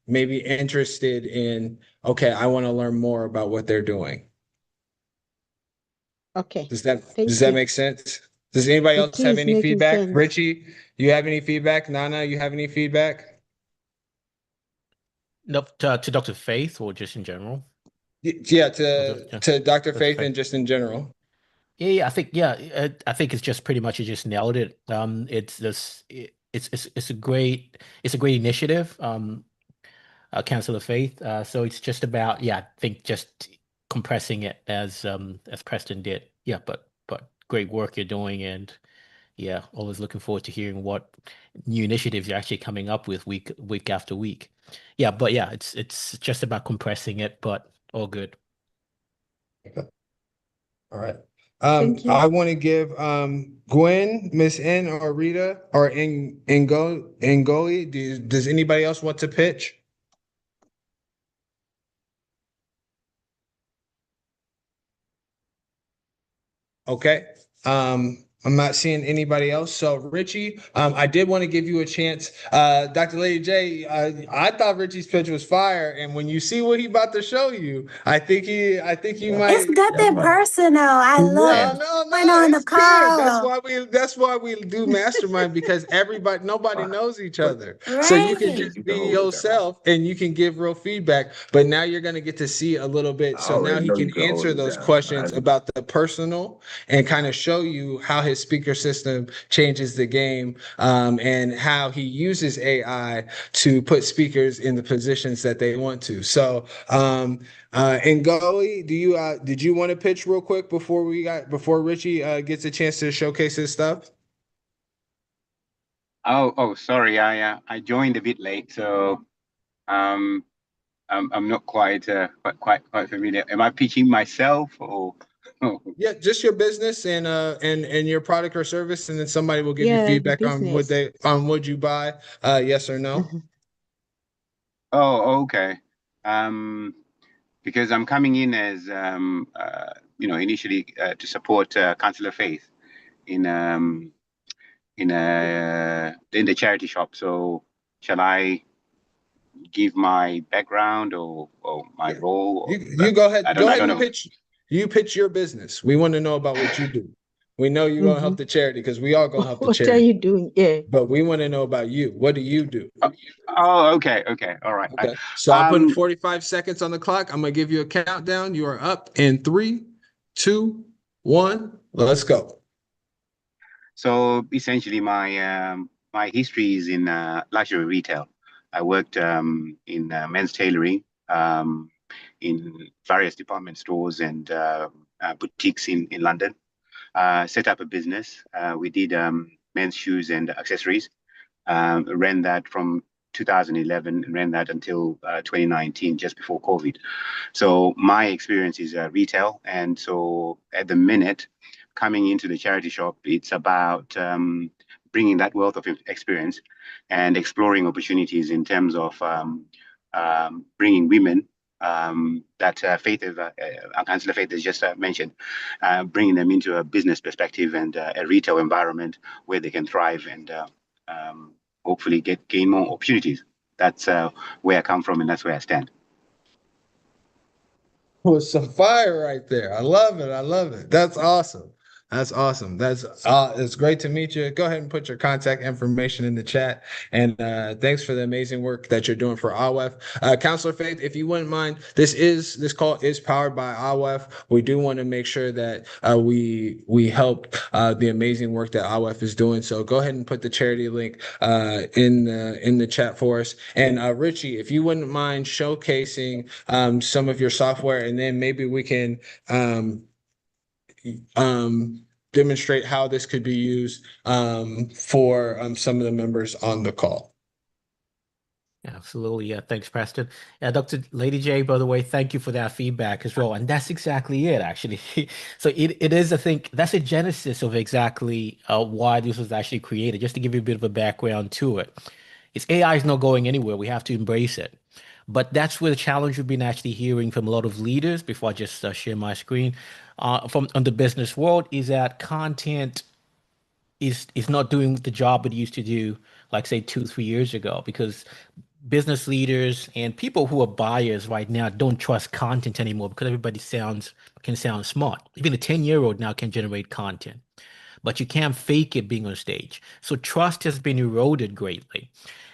maybe interested in, okay, I want to learn more about what they're doing. Okay. Does that Thank does that you. make sense? Does anybody else It have is any making feedback? sense. Richie, you have any feedback? Nana, you have any feedback? No, to Dr. Faith or just in general? Yeah, Yeah, to Dr. Dr. Faith Faith. and just in general. I think it's just pretty much you just nailed it. It's a great initiative. Council of Faith. So it's just about, I think just compressing it as Preston did. Yeah, but great work you're doing, and always looking forward to hearing what new initiatives you're actually coming up with week after week. It's just about compressing it, but all good. All right. Thank you. I want to give Gwen, Miss N, or Rita, or Ngoli. Does anybody else want to pitch? Okay. I'm not seeing anybody else. So Richie, I did want to give you a chance. Dr. Lady J, I thought Richie's pitch was fire, and when you see what he about to show you, I think you might. It's nothing personal. I love No, going on the it's good. call. That's why we do mastermind, because nobody knows each other. So you can Right. just be yourself and you can give real feedback. But now you're gonna get to see a little bit. So now he can answer those questions about the personal and kind of show you how his speaker system changes the game, and how he uses AI to put speakers in the positions that they want to. So Ngoli, did you want to pitch real quick before Richie gets a chance to showcase his stuff? Oh, sorry. I joined a bit late, so I'm not quite familiar. Am I pitching myself or? Yeah, just your business and your product or service, and then somebody will give you Yeah, the feedback on business. would you buy, yes or no. Mhm. Oh, okay. Because I'm coming in as initially to support Council of Faith in the charity shop. So shall I give my background or my role? You go ahead. I Go ahead don't and know. pitch. You pitch your business. We want to know about what you do. We know you're gonna help the charity because we all gonna help the What are charity. you doing? Yeah. But we want to know about you. What do you do? Oh, okay, all right. Okay. So I'm putting 45 seconds on the clock. I'm gonna give you a countdown. You are up in 3, 2, 1. Let's go. So essentially, my history is in luxury retail. I worked in men's tailoring, in various department stores and boutiques in London. Set up a business. We did men's shoes and accessories. Ran that from 2011 and ran that until 2019, just before COVID. So my experience is retail. And so at the minute, coming into the charity shop, it's about bringing that wealth of experience and exploring opportunities in terms of bringing women that Faith, our Council of Faith has just mentioned, bringing them into a business perspective and a retail environment where they can thrive and hopefully gain more opportunities. That's where I come from, and that's where I stand. Was some fire right there. I love it. I love it. That's awesome. That's awesome. It's great to meet you. Go ahead and put your contact information in the chat. And thanks for the amazing work that you're doing for AWEF. Counselor Faith, if you wouldn't mind, this call is powered by AWEF. We do want to make sure that we help the amazing work that AWEF is doing. So go ahead and put the charity link in the chat for us. And Richie, if you wouldn't mind showcasing some of your software, and then maybe we can demonstrate how this could be used for some of the members on the call. Absolutely. Yeah. Thanks, Preston. Yeah, Dr. Lady J, by the way, thank you for that feedback as well. And that's exactly it, actually. So it is, I think, that's a genesis of exactly why this was actually created. Just to give you a bit of a background to it. It's AI is not going anywhere. We have to embrace it. But that's where the challenge we've been actually hearing from a lot of leaders, before I just share my screen, from on the business world, is that content is not doing the job it used to do, like say 2, 3 years ago, because business leaders and people who are buyers right now don't trust content anymore because everybody can sound smart. Even a 10-year-old now can generate content, but you can't fake it being on stage. So trust has been eroded greatly.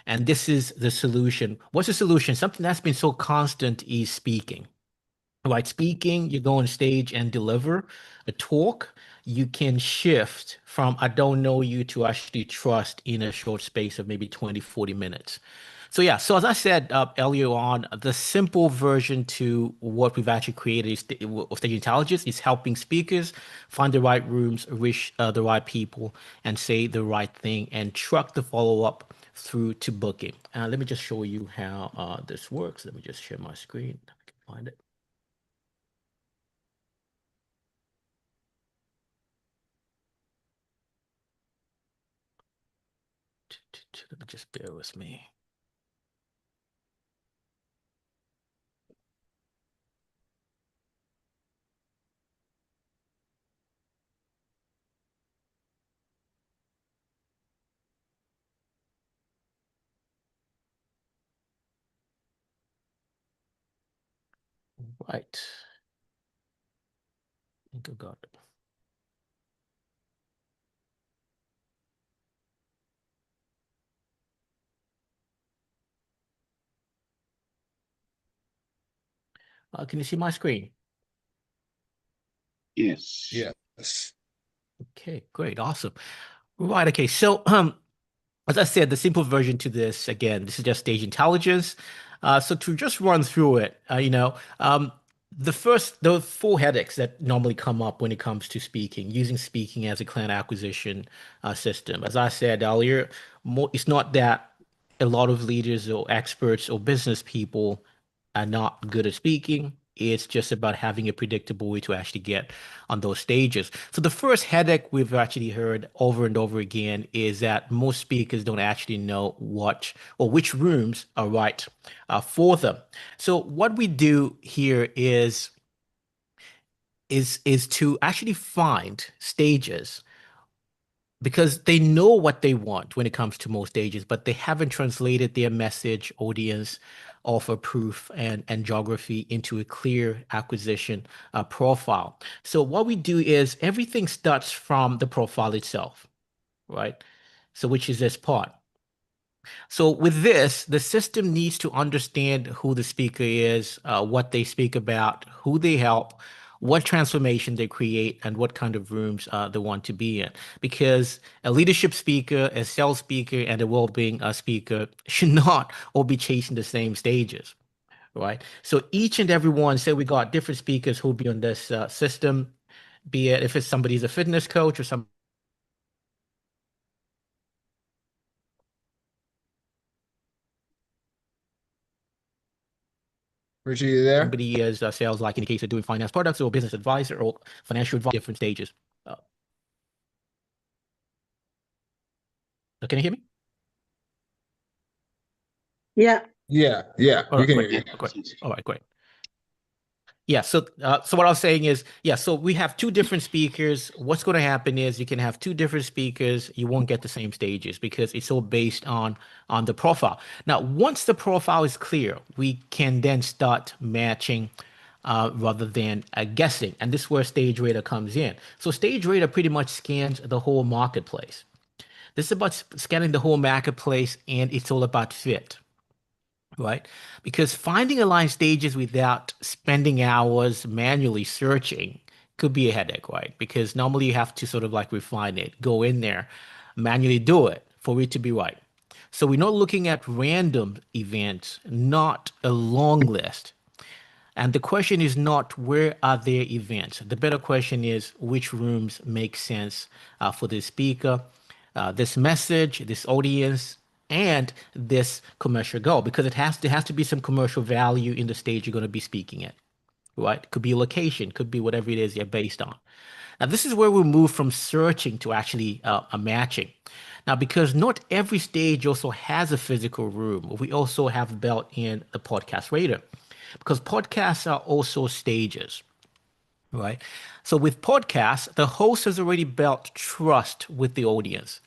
And this is the solution. What's the solution? Something that's been so constant is speaking. Right, speaking, you go on stage and deliver a talk. You can shift from I don't know you to actually trust in a short space of maybe 20, 40 minutes. So yeah, so as I said earlier on, the simple version to what we've actually created is of Stage Intelligence is helping speakers find the right rooms, reach the right people, and say the right thing, and truck the follow-up through to booking. Let me just show you how this works. Let me just share my screen. If I can find it. Let me just bear with me. Right. I think I got it. Can you see my screen? Yes. Yes. Okay, great, awesome. Right, okay, so as I said, the simple version to this, again, this is just Stage Intelligence. So to just run through it, the four headaches that normally come up when it comes to speaking, using speaking as a client acquisition system. As I said earlier, it's not that a lot of leaders or experts or business people are not good at speaking. It's just about having a predictable way to actually get on those stages. So the first headache we've actually heard over and over again is that most speakers don't actually know what or which rooms are right for them. So what we do here is to actually find stages because they know what they want when it comes to most stages, but they haven't translated their message, audience, offer proof, and geography into a clear acquisition profile. So what we do is everything starts from the profile itself, right? So which is this part. So with this, the system needs to understand who the speaker is, what they speak about, who they help, what transformation they create, and what kind of rooms they want to be in. Because a leadership speaker, a sales speaker, and a well-being speaker should not all be chasing the same stages, right? So each and every one, say we got different speakers who'll be on this system, be it if it's somebody's a fitness coach or some Richie, you there? somebody is sales, like in the case of doing finance products or business advisor or financial advisor, different stages. Can you hear me? Yeah. Yeah, All we right, can great. hear you. Great. All right, great. Yeah, so what I was saying is, yeah, so we have two different speakers. What's going to happen is you can have two different speakers. You won't get the same stages because it's all based on the profile. Now, once the profile is clear, we can then start matching rather than guessing. And this is where Stage Radar comes in. So Stage Radar pretty much scans the whole marketplace. This is about scanning the whole marketplace, and it's all about fit, right? Because finding aligned stages without spending hours manually searching could be a headache, right? Because normally you have to sort of like refine it, go in there, manually do it for it to be right. So we're not looking at random events, not a long list. And the question is not where are their events. The better question is which rooms make sense for the speaker, this message, this audience, and this commercial goal, because there has to be some commercial value in the stage you're going to be speaking at, right? Could be a location, could be whatever it is you're based on. Now, this is where we move from searching to actually a matching. Now, because not every stage also has a physical room, we also have built in the podcast radar because podcasts are also stages, right? So with podcasts, the host has already built trust with the audience.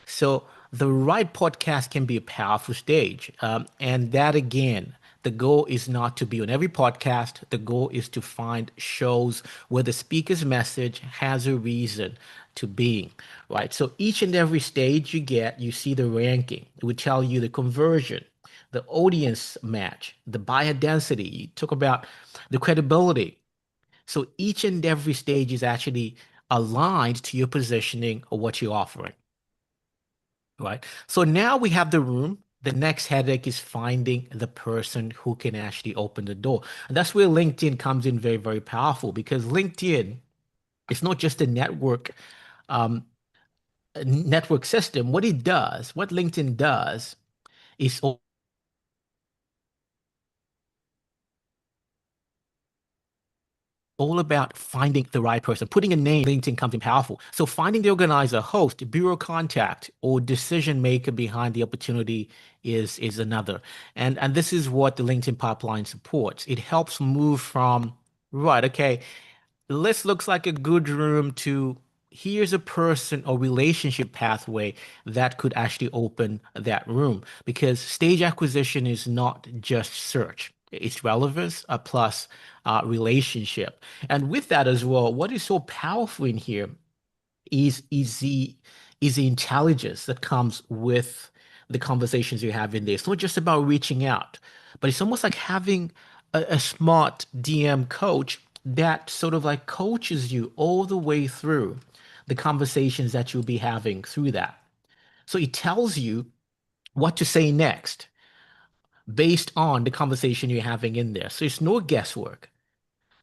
So the right podcast can be a powerful stage. And that again, the goal is not to be on every podcast. The goal is to find shows where the speaker's message has a reason to being, right? So each and every stage you get, you see the ranking. It would tell you the conversion, the audience match, the buyer density. You talk about the credibility. So each and every stage is actually aligned to your positioning or what you're offering, right? So now we have the room, the next headache is finding the person who can actually open the door. And that's where LinkedIn comes in very, very powerful, because LinkedIn is not just a um, network system. What LinkedIn does is all about finding the right person. Putting a name, LinkedIn comes in powerful. So finding the organizer, host, bureau contact, or decision maker behind the opportunity is another. And this is what the LinkedIn pipeline supports. It helps move from, right, okay, this looks like a good room, to here's a person or relationship pathway that could actually open that room. Because stage acquisition is not just search, it's relevance plus relationship. And with that as well, what is so powerful in here is the intelligence that comes with the conversations you have in there. It's not just about reaching out, but it's almost like having a smart DM coach that sort of like coaches you all the way through the conversations that you'll be having through that. So it tells you what to say next based on the conversation you're having in there. So it's no guesswork.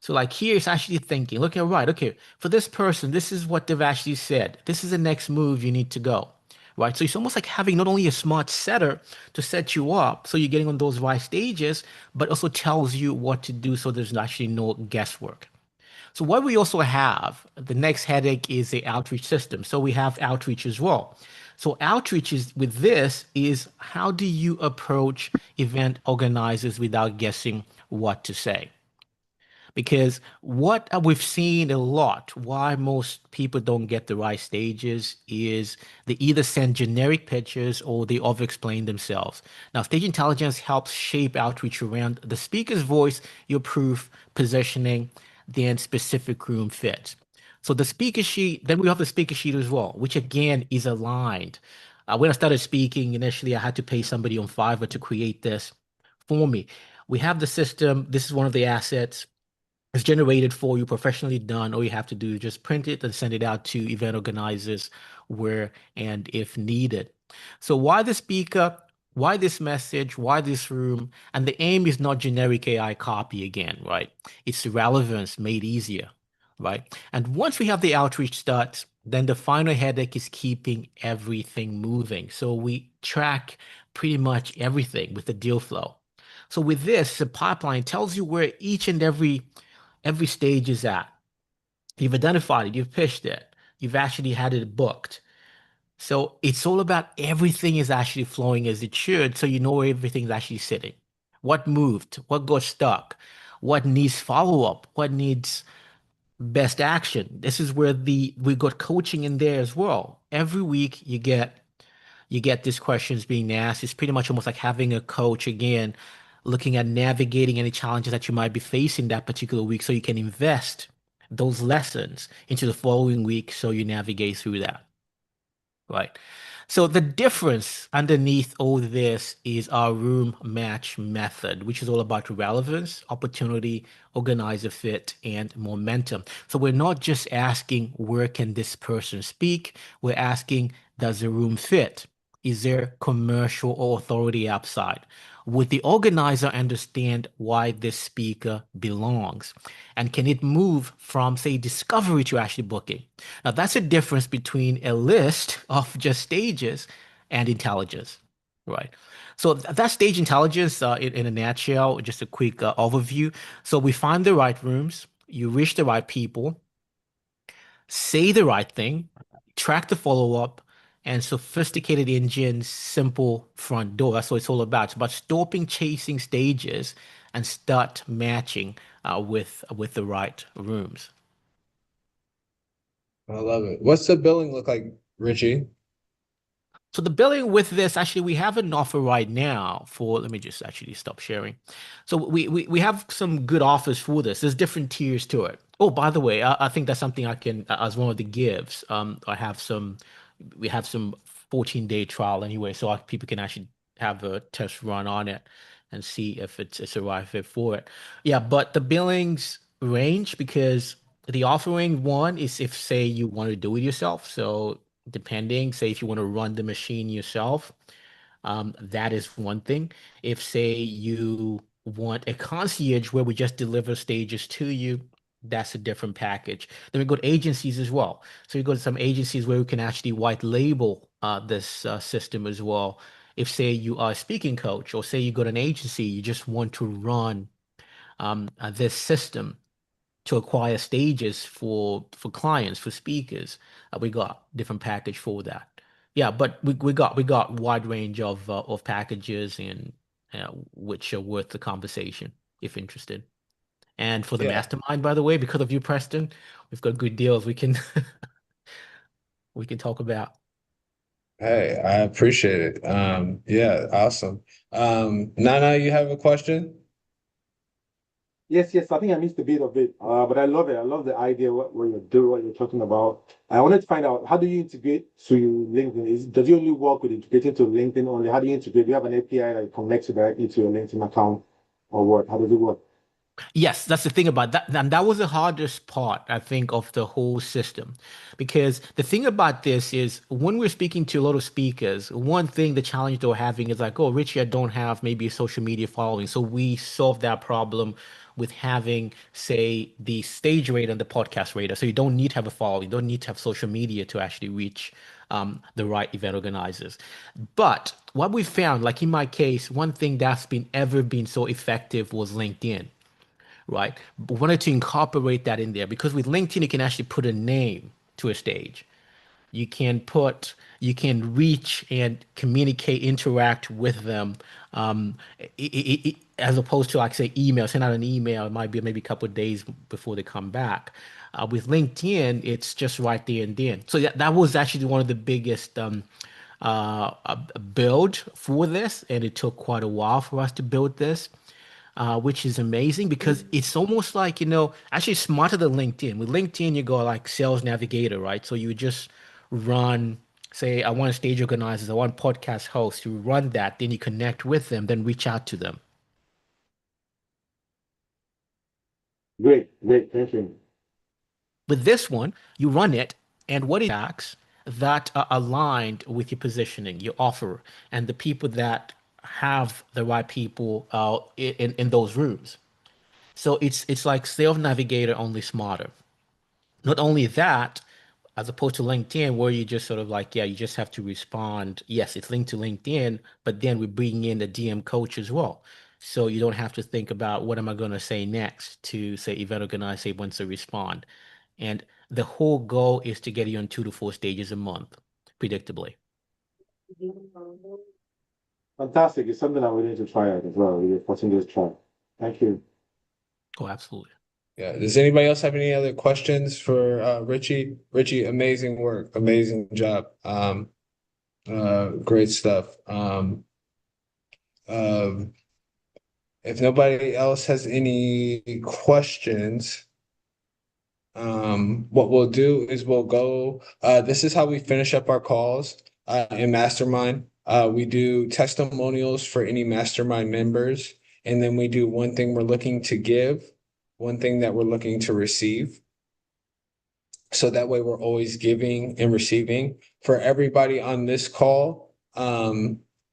So like here it's actually thinking, okay, right, okay, for this person, this is what they've actually said. This is the next move you need to go, right? So it's almost like having not only a smart setter to set you up so you're getting on those right stages, but also tells you what to do so there's actually no guesswork. So what we also have, the next headache is the outreach system. So we have outreach as well. So outreach is with this is how do you approach event organizers without guessing what to say? Because what we've seen a lot, why most people don't get the right stages, is they either send generic pitches or they over-explain themselves. Now, stage intelligence helps shape outreach around the speaker's voice, your proof, positioning, then specific room fit. So the speaker sheet, then we have the speaker sheet as well, which again is aligned. When I started speaking, initially I had to pay somebody on Fiverr to create this for me. We have the system. This is one of the assets. It's generated for you, professionally done. All you have to do is just print it and send it out to event organizers where and if needed. So why the speaker? Why this message? Why this room? And the aim is not generic AI copy again, right? It's relevance made easier, right? And once we have the outreach starts, then the final headache is keeping everything moving. So we track pretty much everything with the deal flow. So with this, the pipeline tells you where each and every stage is at. You've identified it, you've pitched it, you've actually had it booked. So it's all about everything is actually flowing as it should, so you know where everything's actually sitting. What moved, what got stuck, what needs follow-up, what needs best action. This is where we got coaching in there as well. Every week you get these questions being asked. It's pretty much almost like having a coach again, looking at navigating any challenges that you might be facing that particular week so you can invest those lessons into the following week so you navigate through that. Right. So the difference underneath all this is our room match method, which is all about relevance, opportunity, organizer fit, and momentum. So we're not just asking where can this person speak, we're asking does the room fit? Is there commercial or authority outside? Would the organizer understand why this speaker belongs? And can it move from, say, discovery to actually booking? Now, that's a difference between a list of just stages and intelligence, right? So that's stage intelligence in a nutshell, just a quick overview. So we find the right rooms, you reach the right people, say the right thing, track the follow-up, and sophisticated engines, simple front door. That's what it's all about. It's about stopping chasing stages and start matching with the right rooms. I love it. What's the billing look like, Richie? So the billing with this, actually, we have an offer right now for, let me just actually stop sharing. So we have some good offers for this. There's different tiers to it. Oh, by the way, I think that's something I can, as one of the gives, we have some 14-day trial anyway, so people can actually have a test run on it and see if it's a right fit for it. Yeah, but the billings range because the offering one is if, say, you want to do it yourself. So depending, say if you want to run the machine yourself, That is one thing. If, say, you want a concierge where we just deliver stages to you, that's a different package. Then we go to agencies as well. So you go to some agencies where we can actually white label this system as well. If, say, you are a speaking coach, or say you go to an agency, you just want to run this system to acquire stages for clients, for speakers. We got different package for that. Yeah, but we got wide range of packages, and which are worth the conversation if interested. And for the Yeah. mastermind, by the way, because of you, Preston, we've got good deals we can we can talk about. Hey, I appreciate it. Yeah, awesome. Nana, you have a question? Yes, yes. I think I missed a bit of it, but I love it. I love the idea what you're doing, what you're talking about. I wanted to find out, how do you integrate to LinkedIn? Does it only work with integrating to LinkedIn only? How do you integrate? Do you have an API that connects directly to your LinkedIn account, or what? How does it work? Yes, that's the thing about that. And that was the hardest part, I think, of the whole system. Because the thing about this is when we're speaking to a lot of speakers, one thing, the challenge they're having is like, oh, Richie, I don't have maybe a social media following. So we solved that problem with having, say, the stage rate and the podcast radar. So you don't need to have a following, you don't need to have social media to actually reach the right event organizers. But what we found, like in my case, one thing that's been so effective was LinkedIn, right? But wanted to incorporate that in there because with LinkedIn, you can actually put a name to a stage. You can reach and communicate, interact with them, as opposed to, like, say, email. Send out an email. It might be maybe a couple of days before they come back. With LinkedIn, it's just right there and then. So that was actually one of the biggest build for this, and it took quite a while for us to build this, which is amazing because it's almost like, actually smarter than LinkedIn. With LinkedIn, you go like Sales Navigator, right? So you just run, say, I want stage organizers, I want podcast hosts. You run that, then you connect with them, then reach out to them. Great, great. Thank you. With this one, you run it, and what it acts that are aligned with your positioning, your offer, and the people that have the right people in those rooms. So it's like Sales Navigator, only smarter. Not only that, as opposed to LinkedIn, where you just sort of like, yeah, you just have to respond. Yes, it's linked to LinkedIn, but then we bring in the DM coach as well. So you don't have to think about what am I going to say next to, say, event organizer, say, once to respond. And the whole goal is to get you on 2 to 4 stages a month, predictably. Fantastic. It's something I'm willing to try out as well. You're watching this try. Thank you. Oh, absolutely. Yeah. Does anybody else have any other questions for Richie? Richie, amazing work, amazing job. Great stuff. Um, if nobody else has any questions, what we'll do is we'll go. This is how we finish up our calls in Mastermind. We do testimonials for any Mastermind members, and then we do one thing we're looking to give, one thing that we're looking to receive. So that way we're always giving and receiving. For everybody on this call,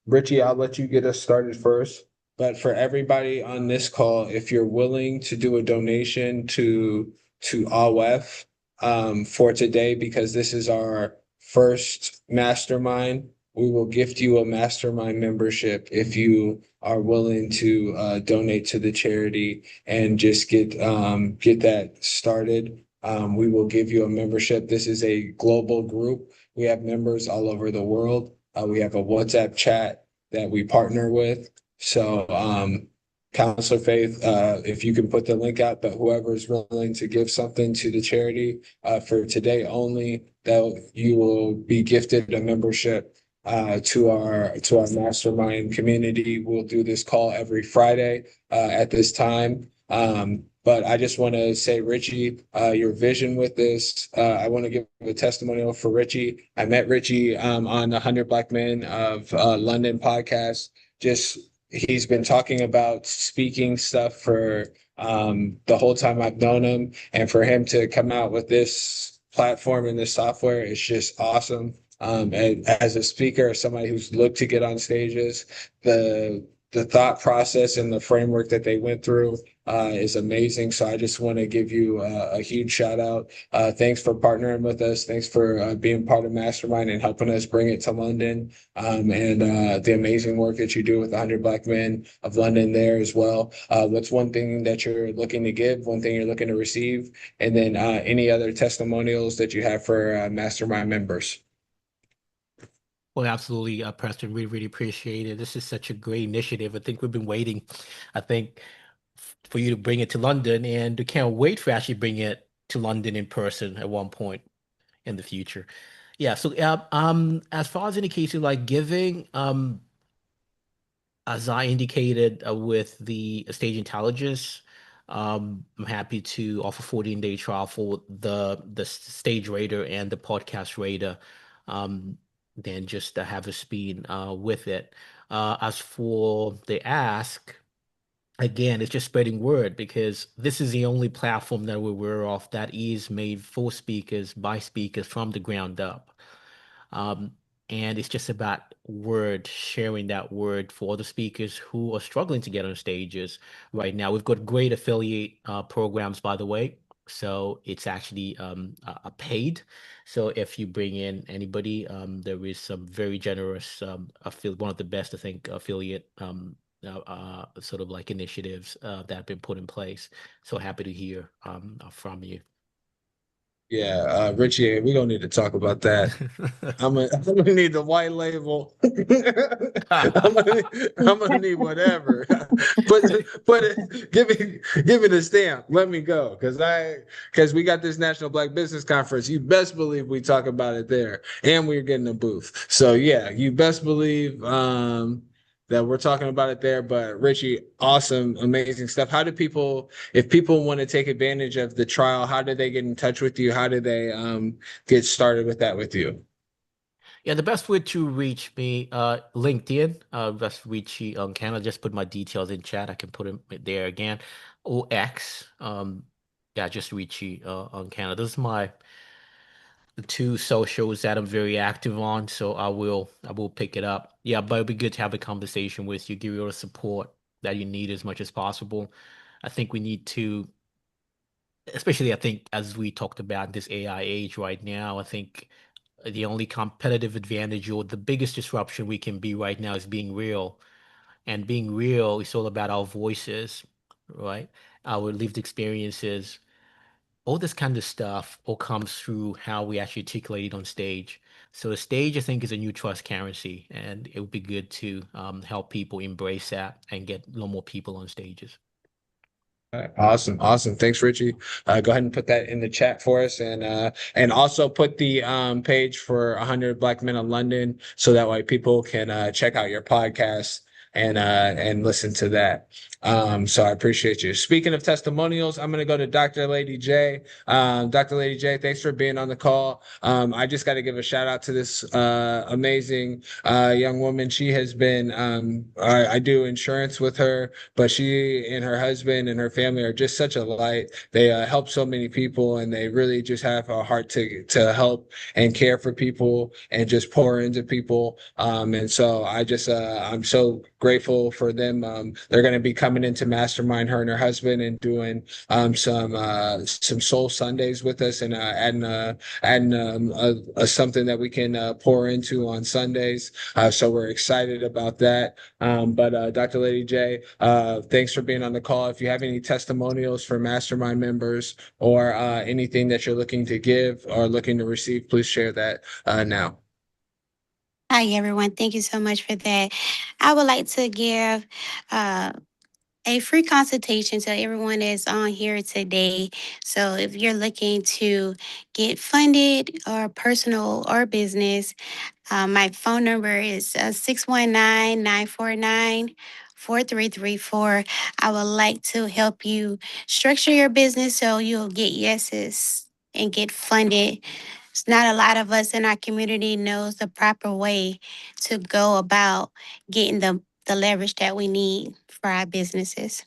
Richie, I'll let you get us started first. But for everybody on this call, if you're willing to do a donation to AWEF for today, because this is our first mastermind, we will gift you a mastermind membership if you are willing to donate to the charity and just get that started. We will give you a membership. This is a global group. We have members all over the world. We have a WhatsApp chat that we partner with. So, Counselor Faith, if you can put the link out, but whoever is willing to give something to the charity for today only, that you will be gifted a membership to our mastermind community. We'll do this call every Friday at this time. But I just want to say, Richie, your vision with this, I want to give a testimonial for Richie. I met Richie on the 100 Black Men of London podcast. Just he's been talking about speaking stuff for the whole time I've known him, and for him to come out with this platform and this software is just awesome. as a speaker or somebody who's looked to get on stages, the thought process and the framework that they went through is amazing. So I just want to give you a huge shout out. Thanks for partnering with us. Thanks for being part of Mastermind and helping us bring it to London. And the amazing work that you do with the 100 Black Men of London there as well. What's one thing that you're looking to give, one thing you're looking to receive, and then any other testimonials that you have for Mastermind members? Well, absolutely, Preston. We really appreciate it. This is such a great initiative. I think we've been waiting, I think, for you to bring it to London, and we can't wait for actually bringing it to London in person at one point in the future. Yeah. So, as far as indicating like giving, as I indicated with the stage intelligence, I'm happy to offer 14-day trial for the stage raider and the podcast raider. Then just to have a speed with it. As for the ask, again, it's just spreading word because this is the only platform that we're aware of that is made for speakers by speakers from the ground up. Um, and it's just about word, sharing that word for the speakers who are struggling to get on stages right now. We've got great affiliate programs, by the way. So it's actually a paid. So if you bring in anybody, there is some very generous, one of the best, I think, affiliate sort of like initiatives that have been put in place. So happy to hear from you. Yeah, Richie, we're gonna need to talk about that. I'm gonna need the white label. I'm gonna need whatever. Give me the stamp. Let me go, because we got this National Black Business Conference. You best believe we talk about it there, and we're getting a booth. So yeah, you best believe that we're talking about it there. But Richie, awesome, amazing stuff. How do people, if people want to take advantage of the trial, how do they get in touch with you? How do they get started with that with you? Yeah, the best way to reach me, LinkedIn, that's Richie on Canada. Just put my details in chat. I can put them there again. Or X, yeah, just Richie on Canada. Those are my the two socials that I'm very active on. So I will pick it up. Yeah, but it'd be good to have a conversation with you, give you all the support that you need as much as possible. I think we need to, especially I think as we talked about this AI age right now, I think the only competitive advantage or the biggest disruption we can be right now is being real. And being real is all about our voices, right? Our lived experiences, all this kind of stuff all comes through how we actually articulate it on stage. So the stage, I think, is a new trust currency, and it would be good to help people embrace that and get a lot more people on stages. All right, awesome, awesome. Thanks, Richie. Go ahead and put that in the chat for us, and also put the page for 100 Black Men of London, so that way people can check out your podcast and listen to that. So I appreciate you. Speaking of testimonials, I'm gonna go to Dr. Lady J. Dr. Lady J, thanks for being on the call. I just got to give a shout out to this amazing young woman. She has been. I do insurance with her, but she and her husband and her family are just such a light. They help so many people, and they really just have a heart to help and care for people and just pour into people. And so I'm so grateful for them. They're going to be coming into Mastermind, her and her husband, and doing some Soul Sundays with us, and adding something that we can pour into on Sundays. So we're excited about that. But Dr. Lady J, thanks for being on the call. If you have any testimonials for Mastermind members or anything that you're looking to give or looking to receive, please share that now. Hi, everyone. Thank you so much for that. I would like to give a free consultation to everyone that's on here today. So if you're looking to get funded or personal or business, my phone number is 619-949-4334. I would like to help you structure your business so you'll get yeses and get funded. It's not a lot of us in our community knows the proper way to go about getting the leverage that we need for our businesses.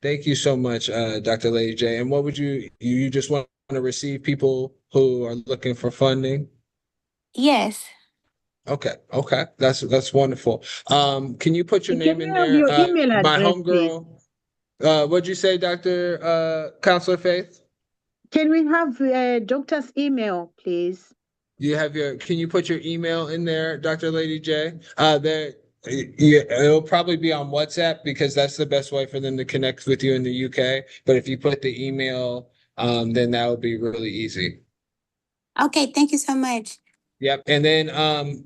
Thank you so much, Dr. Lady J. And what would you just want to receive people who are looking for funding? Yes. Okay, okay, that's wonderful. Can you put your Can name in we have there? your email My address, please? homegirl. What'd you say, Dr. Counselor Faith? Can we have doctor's email, please? Can you put your email in there, Dr. Lady J? Yeah, it'll probably be on WhatsApp because that's the best way for them to connect with you in the UK. But if you put the email, then that would be really easy. Okay, thank you so much. Yep. And then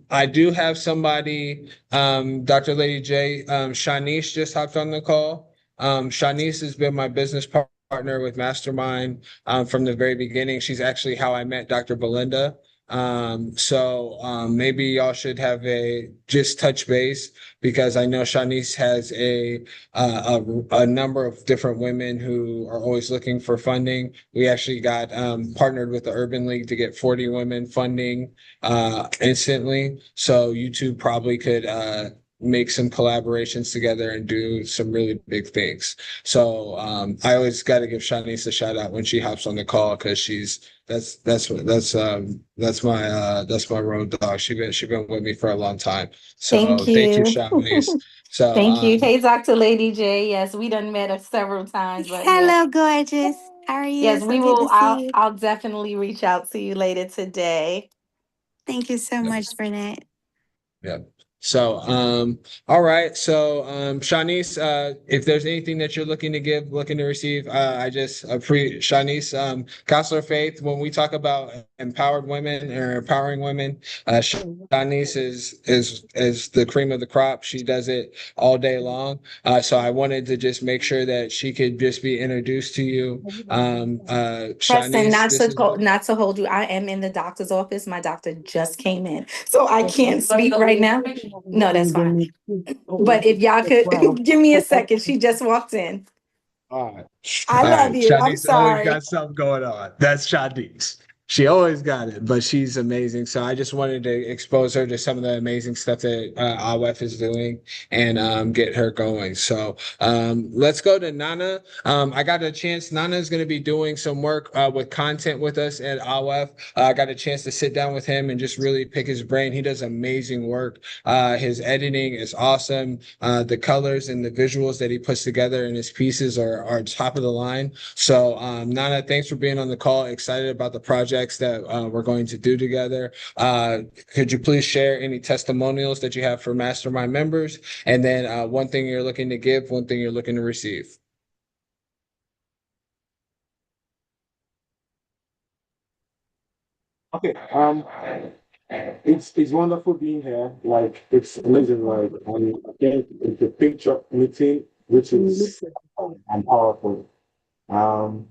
I do have somebody, Dr. Lady J, Shanice just hopped on the call. Shanice has been my business partner with Mastermind from the very beginning. She's actually how I met Dr. Belinda. Maybe y'all should have a just touch base because I know Shanice has a number of different women who are always looking for funding. We actually got partnered with the Urban League to get 40 women funding instantly. So you two probably could make some collaborations together and do some really big things. So I always got to give Shanice a shout out when she hops on the call because that's my road dog. She been with me for a long time. So Thank thank you, you. Shanice. So Thank you. Hey, Dr. Lady J. Yes, we done met several times, but yes. Hello, gorgeous. How are you? Yes, So we good will. to see you. I'll definitely reach out to you later today. Thank you so yeah. much for that. Yeah. So, all right. So, Shanice, if there's anything that you're looking to give, looking to receive, I just appreciate Shanice, Counselor Faith. When we talk about empowered women or empowering women, Shanice is the cream of the crop. She does it all day long. So I wanted to just make sure that she could just be introduced to you. Preston, Shanice, not to hold you. I am in the doctor's office. My doctor just came in, so I can't speak right now. No, that's fine. But if y'all could give me a second, she just walked in. All right. I All love right. you. I'm Shanice always sorry. got something going on. That's Shanice. She always got it, but she's amazing. So I just wanted to expose her to some of the amazing stuff that AWEF is doing and get her going. So let's go to Nana. I got a chance. Nana is going to be doing some work with content with us at AWEF. I got a chance to sit down with him and just really pick his brain. He does amazing work. His editing is awesome. The colors and the visuals that he puts together in his pieces are top of the line. So Nana, thanks for being on the call. Excited about the projects that we're going to do together. Could you please share any testimonials that you have for Mastermind members? And then one thing you're looking to give, one thing you're looking to receive. Okay. It's wonderful being here. Like it's amazing. Like again, it's a picture meeting, which is and powerful. Um,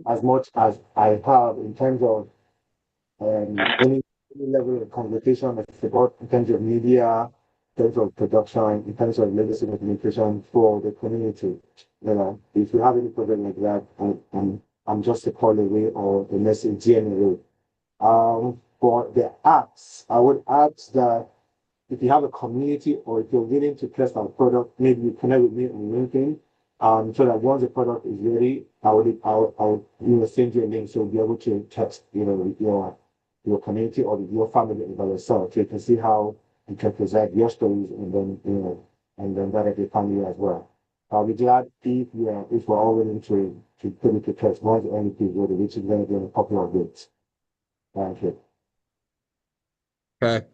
as much as I have in terms of any level of communication and support in terms of media, in terms of production, in terms of legacy communication for the community. You know, if you have any problem like that, I'm just a call away or a message away. For the apps, I would ask that if you have a community or if you're willing to test our product, maybe you connect with me on LinkedIn. So that once the product is ready, I would send you a link so you'll be able to test, your community or your family by yourself. So you can see how you can present your stories and then that they family as well. I'll be glad if we're all willing to put it to test once the MVP is ready, which is going to be in a couple of weeks. Thank you. Okay.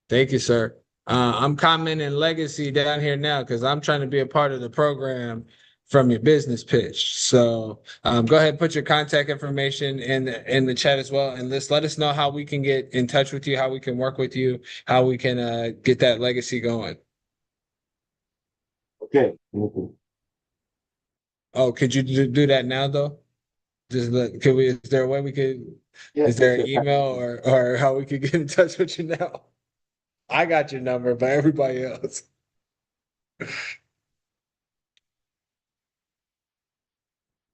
Thank you, sir. I'm commenting legacy down here now because I'm trying to be a part of the program from your business pitch. So go ahead and put your contact information in the chat as well, and let us know how we can get in touch with you, how we can work with you, how we can get that legacy going. Okay. Mm-hmm. Oh, could you do that now though? Is there a way we could? Is Yes, there yes, an yes. email or how we could get in touch with you now? I got your number, but everybody else.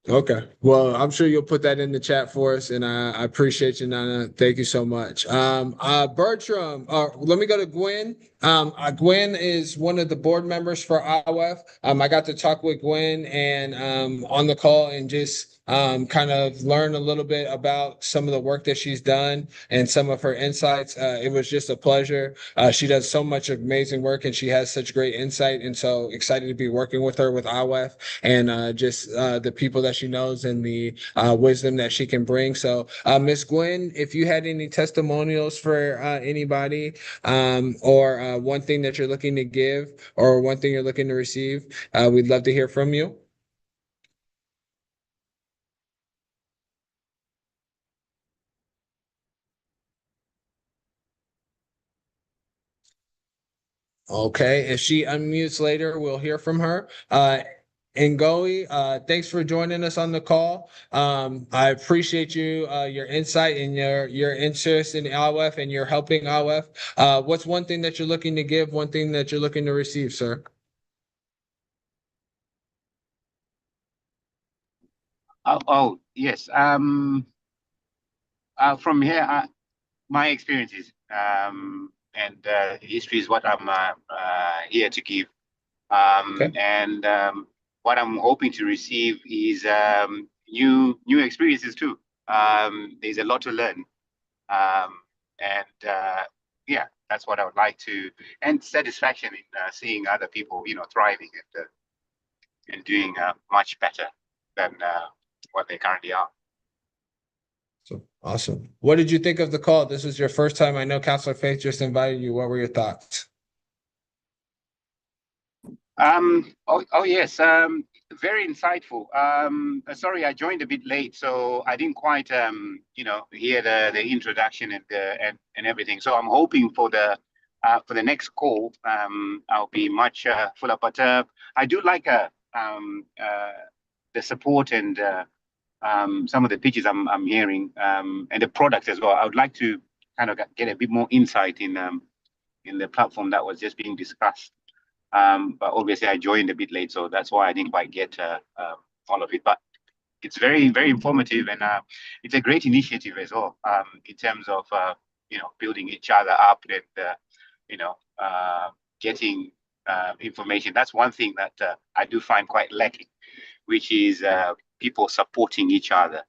Okay. Well, I'm sure you'll put that in the chat for us, and I appreciate you, Nana. Thank you so much. Bertram, let me go to Gwen. Gwen is one of the board members for IWF. I got to talk with Gwen and on the call and just kind of learn a little bit about some of the work that she's done and some of her insights. It was just a pleasure. She does so much amazing work and she has such great insight, and so excited to be working with her with IWF and just the people that she knows and the wisdom that she can bring. So, Miss Gwen, if you had any testimonials for anybody, or one thing that you're looking to give, or one thing you're looking to receive, we'd love to hear from you. Okay, if she unmutes later, we'll hear from her. Ngozi, thanks for joining us on the call. I appreciate you, your insight and your interest in IWF and your helping IWF. What's one thing that you're looking to give, one thing that you're looking to receive, sir? Oh yes. From here, my experiences and history is what I'm here to give. Okay. And what I'm hoping to receive is new experiences too. There's a lot to learn, and yeah, that's what I would like to, and satisfaction in seeing other people, thriving and doing much better than what they currently are. So awesome. What did you think of the call? This was your first time. I know Counselor Faith just invited you. What were your thoughts? Oh yes. Very insightful. Sorry, I joined a bit late, so I didn't quite hear the introduction and everything. So I'm hoping for the next call, I'll be much fuller. But I do like the support and some of the pitches I'm hearing, and the products as well. I would like to kind of get a bit more insight in the platform that was just being discussed. But obviously I joined a bit late, so that's why I didn't quite get all of it. But it's very, very informative, and it's a great initiative as well, in terms of building each other up and getting information. That's one thing that I do find quite lacking, which is people supporting each other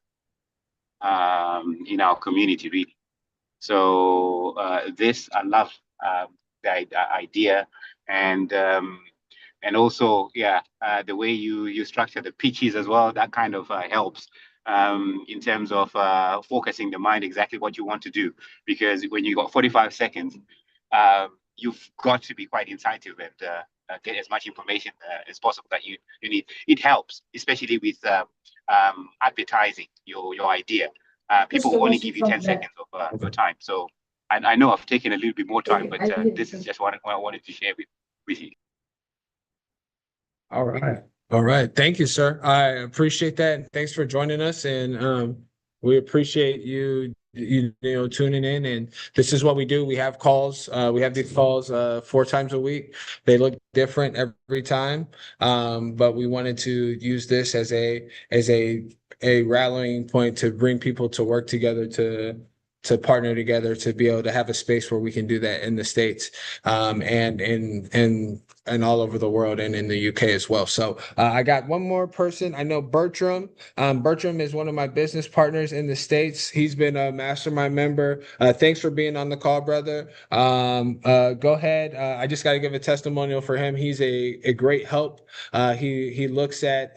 in our community, really. So this, I love the idea, and also, yeah, the way you structure the pitches as well. That kind of helps in terms of focusing the mind exactly what you want to do. Because when you got 45 seconds, you've got to be quite incisive and get as much information as possible that you need. It helps, especially with advertising your idea. People will only give you 10 seconds of your time. So I know I've taken a little bit more time, but this is just what I wanted to share with you. All right. All right. Thank you, sir. I appreciate that. Thanks for joining us. And we appreciate you tuning in. And this is what we do. We have calls. We have these calls 4 times a week. They look different every time. But we wanted to use this as a rallying point to bring people to work together to partner together to be able to have a space where we can do that in the States, and all over the world and in the UK as well. So I got one more person. I know Bertram. Bertram is one of my business partners in the States. He's been a mastermind member. Thanks for being on the call, brother. Go ahead. I just got to give a testimonial for him. He's a great help. He looks at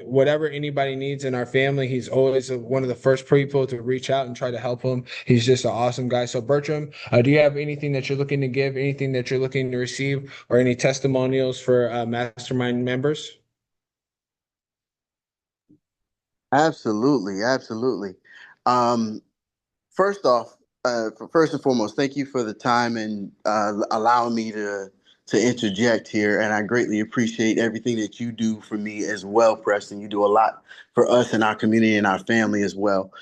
whatever anybody needs in our family. He's always one of the first people to reach out and try to help them. He's just an awesome guy. So Bertram, do you have anything that you're looking to give, anything that you're looking to receive, or any testimonials for mastermind members? Absolutely, absolutely. First off, first and foremost, thank you for the time and allowing me to interject here. And I greatly appreciate everything that you do for me as well, Preston. You do a lot for us and our community and our family as well.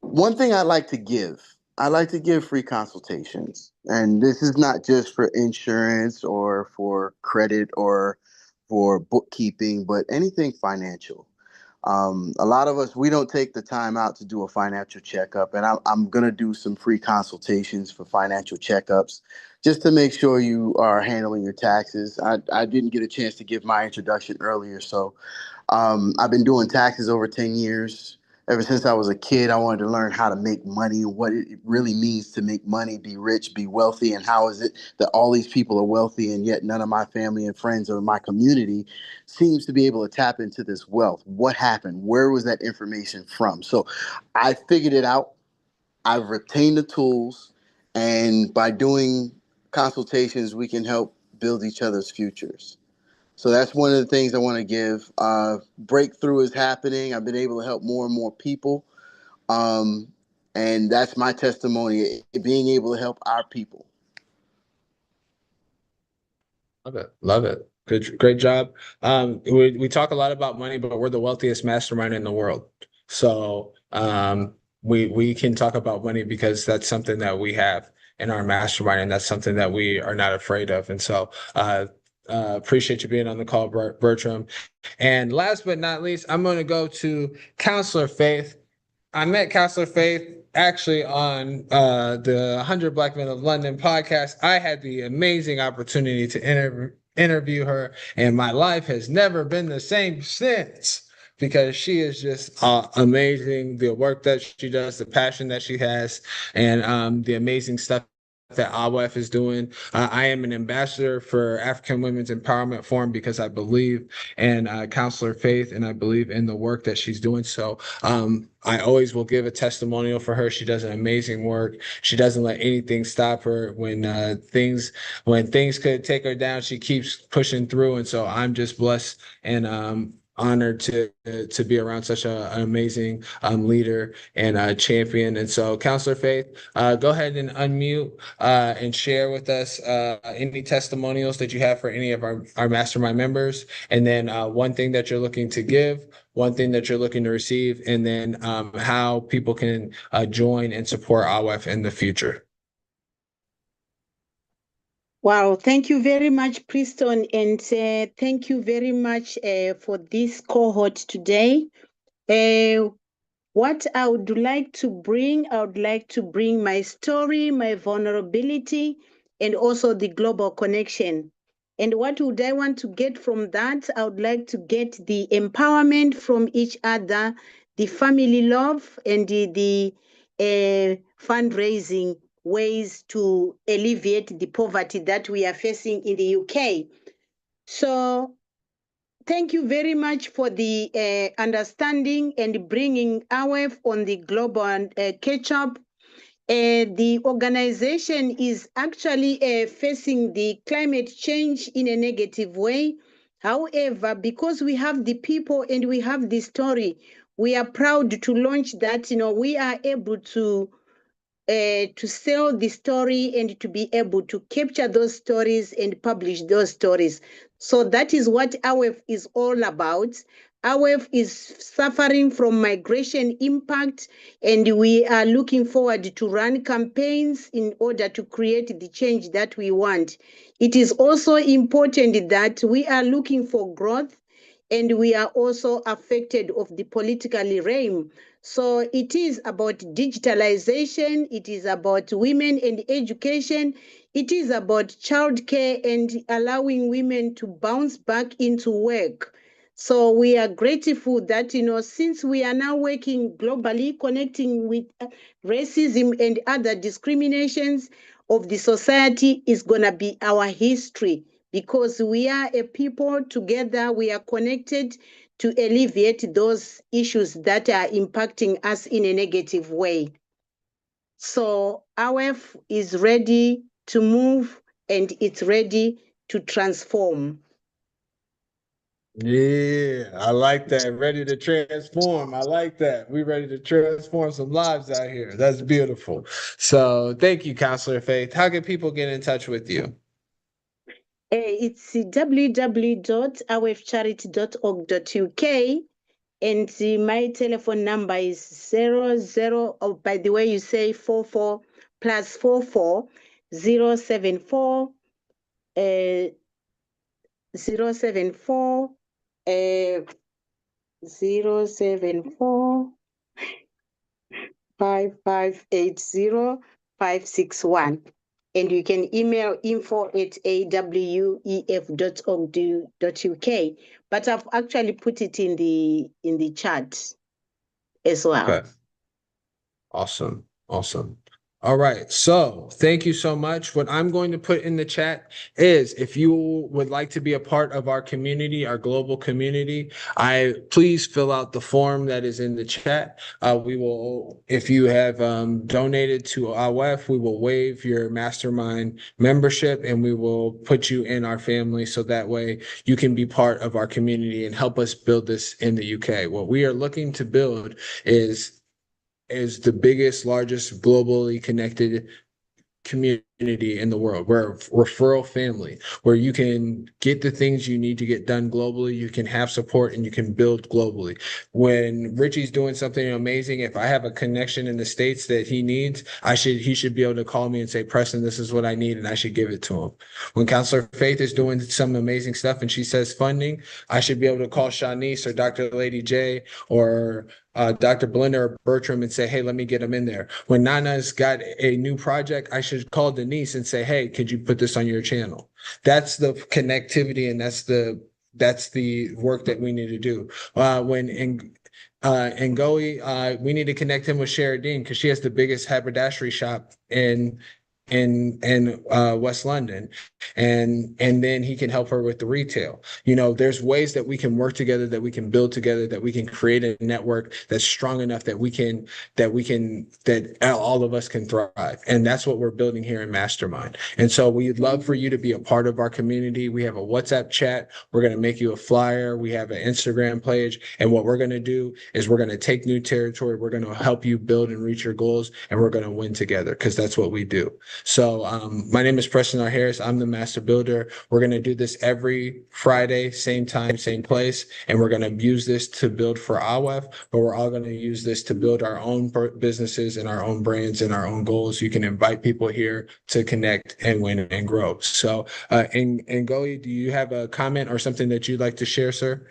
One thing I like to give free consultations. And this is not just for insurance or for credit or for bookkeeping, but anything financial. A lot of us, we don't take the time out to do a financial checkup, and I'm going to do some free consultations for financial checkups just to make sure you are handling your taxes. I didn't get a chance to give my introduction earlier, so I've been doing taxes over 10 years. Ever since I was a kid, I wanted to learn how to make money, what it really means to make money, be rich, be wealthy, and how is it that all these people are wealthy and yet none of my family and friends or my community seems to be able to tap into this wealth. What happened? Where was that information from? So I figured it out. I've retained the tools, and by doing consultations, we can help build each other's futures. So that's one of the things I want to give. Breakthrough is happening. I've been able to help more and more people. Um, and that's my testimony, being able to help our people. Love it. Love it. Good, great job. We talk a lot about money, but we're the wealthiest mastermind in the world. So we can talk about money because that's something that we have in our mastermind, and that's something that we are not afraid of. And so appreciate you being on the call, Bertram. And last but not least, I'm going to go to Counselor Faith. I met Counselor Faith actually on the 100 Black Men of London podcast. I had the amazing opportunity to interview her, and my life has never been the same since because she is just amazing. The work that she does, the passion that she has, and the amazing stuff that AWEF is doing. I am an ambassador for African Women's Empowerment Forum because I believe in Counselor Faith and I believe in the work that she's doing. So I always will give a testimonial for her. She does an amazing work. She doesn't let anything stop her when things could take her down. She keeps pushing through, and so I'm just blessed and honored to be around such an amazing leader and champion. And so, Counselor Faith, go ahead and unmute and share with us any testimonials that you have for any of our mastermind members, and then one thing that you're looking to give, one thing that you're looking to receive, and then how people can join and support AWEF in the future. Wow, thank you very much, Preston, and thank you very much for this cohort today. What I would like to bring, I would like to bring my story, my vulnerability, and also the global connection. And what would I want to get from that? I would like to get the empowerment from each other, the family love, and the fundraising ways to alleviate the poverty that we are facing in the UK. So thank you very much for the understanding and bringing AWEF on the global catch-up. The organization is actually facing the climate change in a negative way. However, because we have the people and we have the story, we are proud to launch that. We are able to sell the story and to be able to capture those stories and publish those stories. So that is what AWEF is all about. AWEF is suffering from migration impact, and we are looking forward to run campaigns in order to create the change that we want. It is also important that we are looking for growth, and we are also affected of the political realm. So it is about digitalization, it is about women and education, it is about childcare and allowing women to bounce back into work. So we are grateful that, since we are now working globally, connecting with racism and other discriminations of the society is going to be our history, because we are a people together, we are connected to alleviate those issues that are impacting us in a negative way. So AWEF is ready to move, and it's ready to transform. Yeah, I like that. Ready to transform. I like that. We ready to transform some lives out here. That's beautiful. So thank you, Counselor Faith. How can people get in touch with you? It's www.awefcharity.org.uk, and my telephone number is 00. Oh, by the way, you say 44 plus 44 074 074 074 5580 561. And you can email info@awef.org.uk. But I've actually put it in the chat as well. Okay. Awesome. Awesome. All right. So thank you so much. What I'm going to put in the chat is if you would like to be a part of our community, our global community, please fill out the form that is in the chat. We will, if you have donated to AWEF, we will waive your mastermind membership and we will put you in our family so that way you can be part of our community and help us build this in the UK. What we are looking to build is the biggest, largest globally connected community in the world. We're a referral family where you can get the things you need to get done globally. You can have support and you can build globally. When Richie's doing something amazing, if I have a connection in the States that he needs, he should be able to call me and say, Preston, this is what I need, and I should give it to him. When Counselor Faith is doing some amazing stuff and she says funding, I should be able to call Shanice or Dr. Lady J or Dr. Blender or Bertram and say, hey, let me get him in there. When Nana's got a new project, I should call Denise and say, hey, could you put this on your channel? That's the connectivity and that's the work that we need to do. When Ngoe, we need to connect him with Sheradine because she has the biggest haberdashery shop in West London, and then he can help her with the retail. There's ways that we can work together, that we can build together, that we can create a network that's strong enough that all of us can thrive. And that's what we're building here in Mastermind. And so we'd love for you to be a part of our community. We have a WhatsApp chat. We're going to make you a flyer. We have an Instagram page. And what we're going to do is we're going to take new territory. We're going to help you build and reach your goals, and we're going to win together because that's what we do. So my name is Preston R. Harris. I'm the Master Builder. We're going to do this every Friday, same time, same place. And we're going to use this to build for AWEF, but we're all going to use this to build our own businesses and our own brands and our own goals. You can invite people here to connect and win and grow. So, Ngoe, do you have a comment or something that you'd like to share, sir?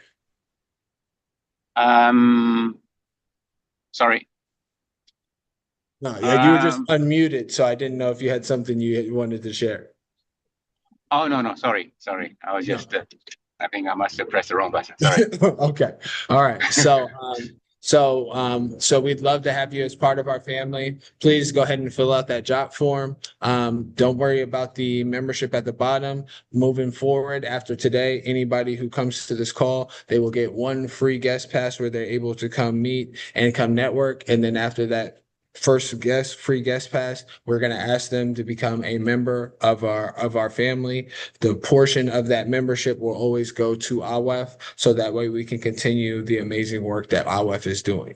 Sorry. No, yeah, you were just unmuted, so I didn't know if you had something you wanted to share. Oh, no, sorry. I was just, I think I must have pressed the wrong button. Sorry. Okay. All right. So we'd love to have you as part of our family. Please go ahead and fill out that job form. Don't worry about the membership at the bottom. Moving forward, after today, anybody who comes to this call, they will get one free guest pass where they're able to come meet and come network. And then after that, free guest pass, we're going to ask them to become a member of our family. The portion of that membership will always go to AWEF, so that way we can continue the amazing work that AWEF is doing.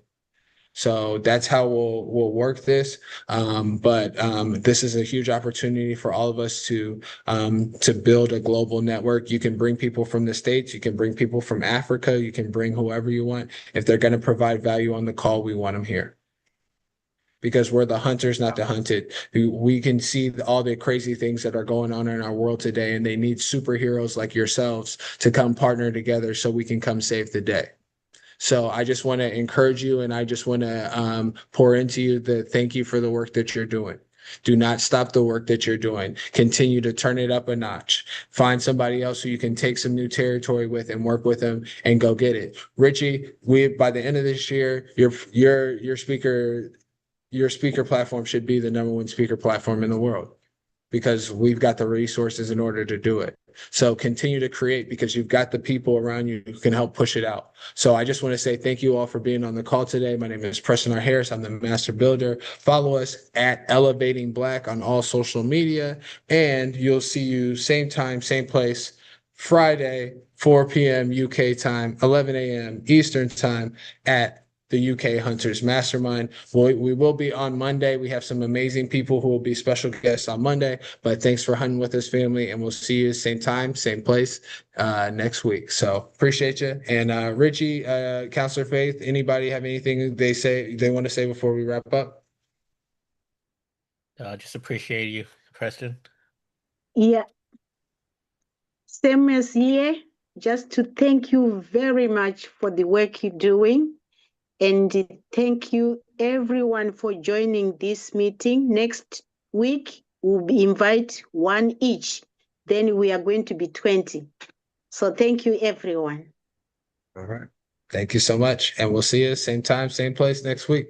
So that's how we'll work this. But this is a huge opportunity for all of us to build a global network. You can bring people from the States, you can bring people from Africa, you can bring whoever you want. If they're going to provide value on the call, we want them here. Because we're the hunters, not the hunted. We can see all the crazy things that are going on in our world today, and they need superheroes like yourselves to come partner together so we can come save the day. So I just want to encourage you, and I just want to pour into you thank you for the work that you're doing. Do not stop the work that you're doing. Continue to turn it up a notch. Find somebody else who you can take some new territory with and work with them and go get it. Richie, by the end of this year, your speaker platform should be the #1 speaker platform in the world because we've got the resources in order to do it. So continue to create because you've got the people around you who can help push it out. So I just want to say thank you all for being on the call today. My name is Preston R. Harris. I'm the Master Builder. Follow us at Elevating Black on all social media, and you'll see you same time, same place, Friday, 4 p.m. UK time, 11 a.m. Eastern time at the UK Hunters Mastermind. We will be on Monday. We have some amazing people who will be special guests on Monday. But thanks for hunting with us, family, and we'll see you same time, same place next week. So appreciate you. And Richie, Counselor Faith, anybody have anything they want to say before we wrap up? Just appreciate you, Preston. Yeah. Same as here, just to thank you very much for the work you're doing. And thank you everyone for joining this meeting. Next week, we'll invite one each. Then we are going to be 20. So thank you, everyone. All right. Thank you so much. And we'll see you same time, same place next week.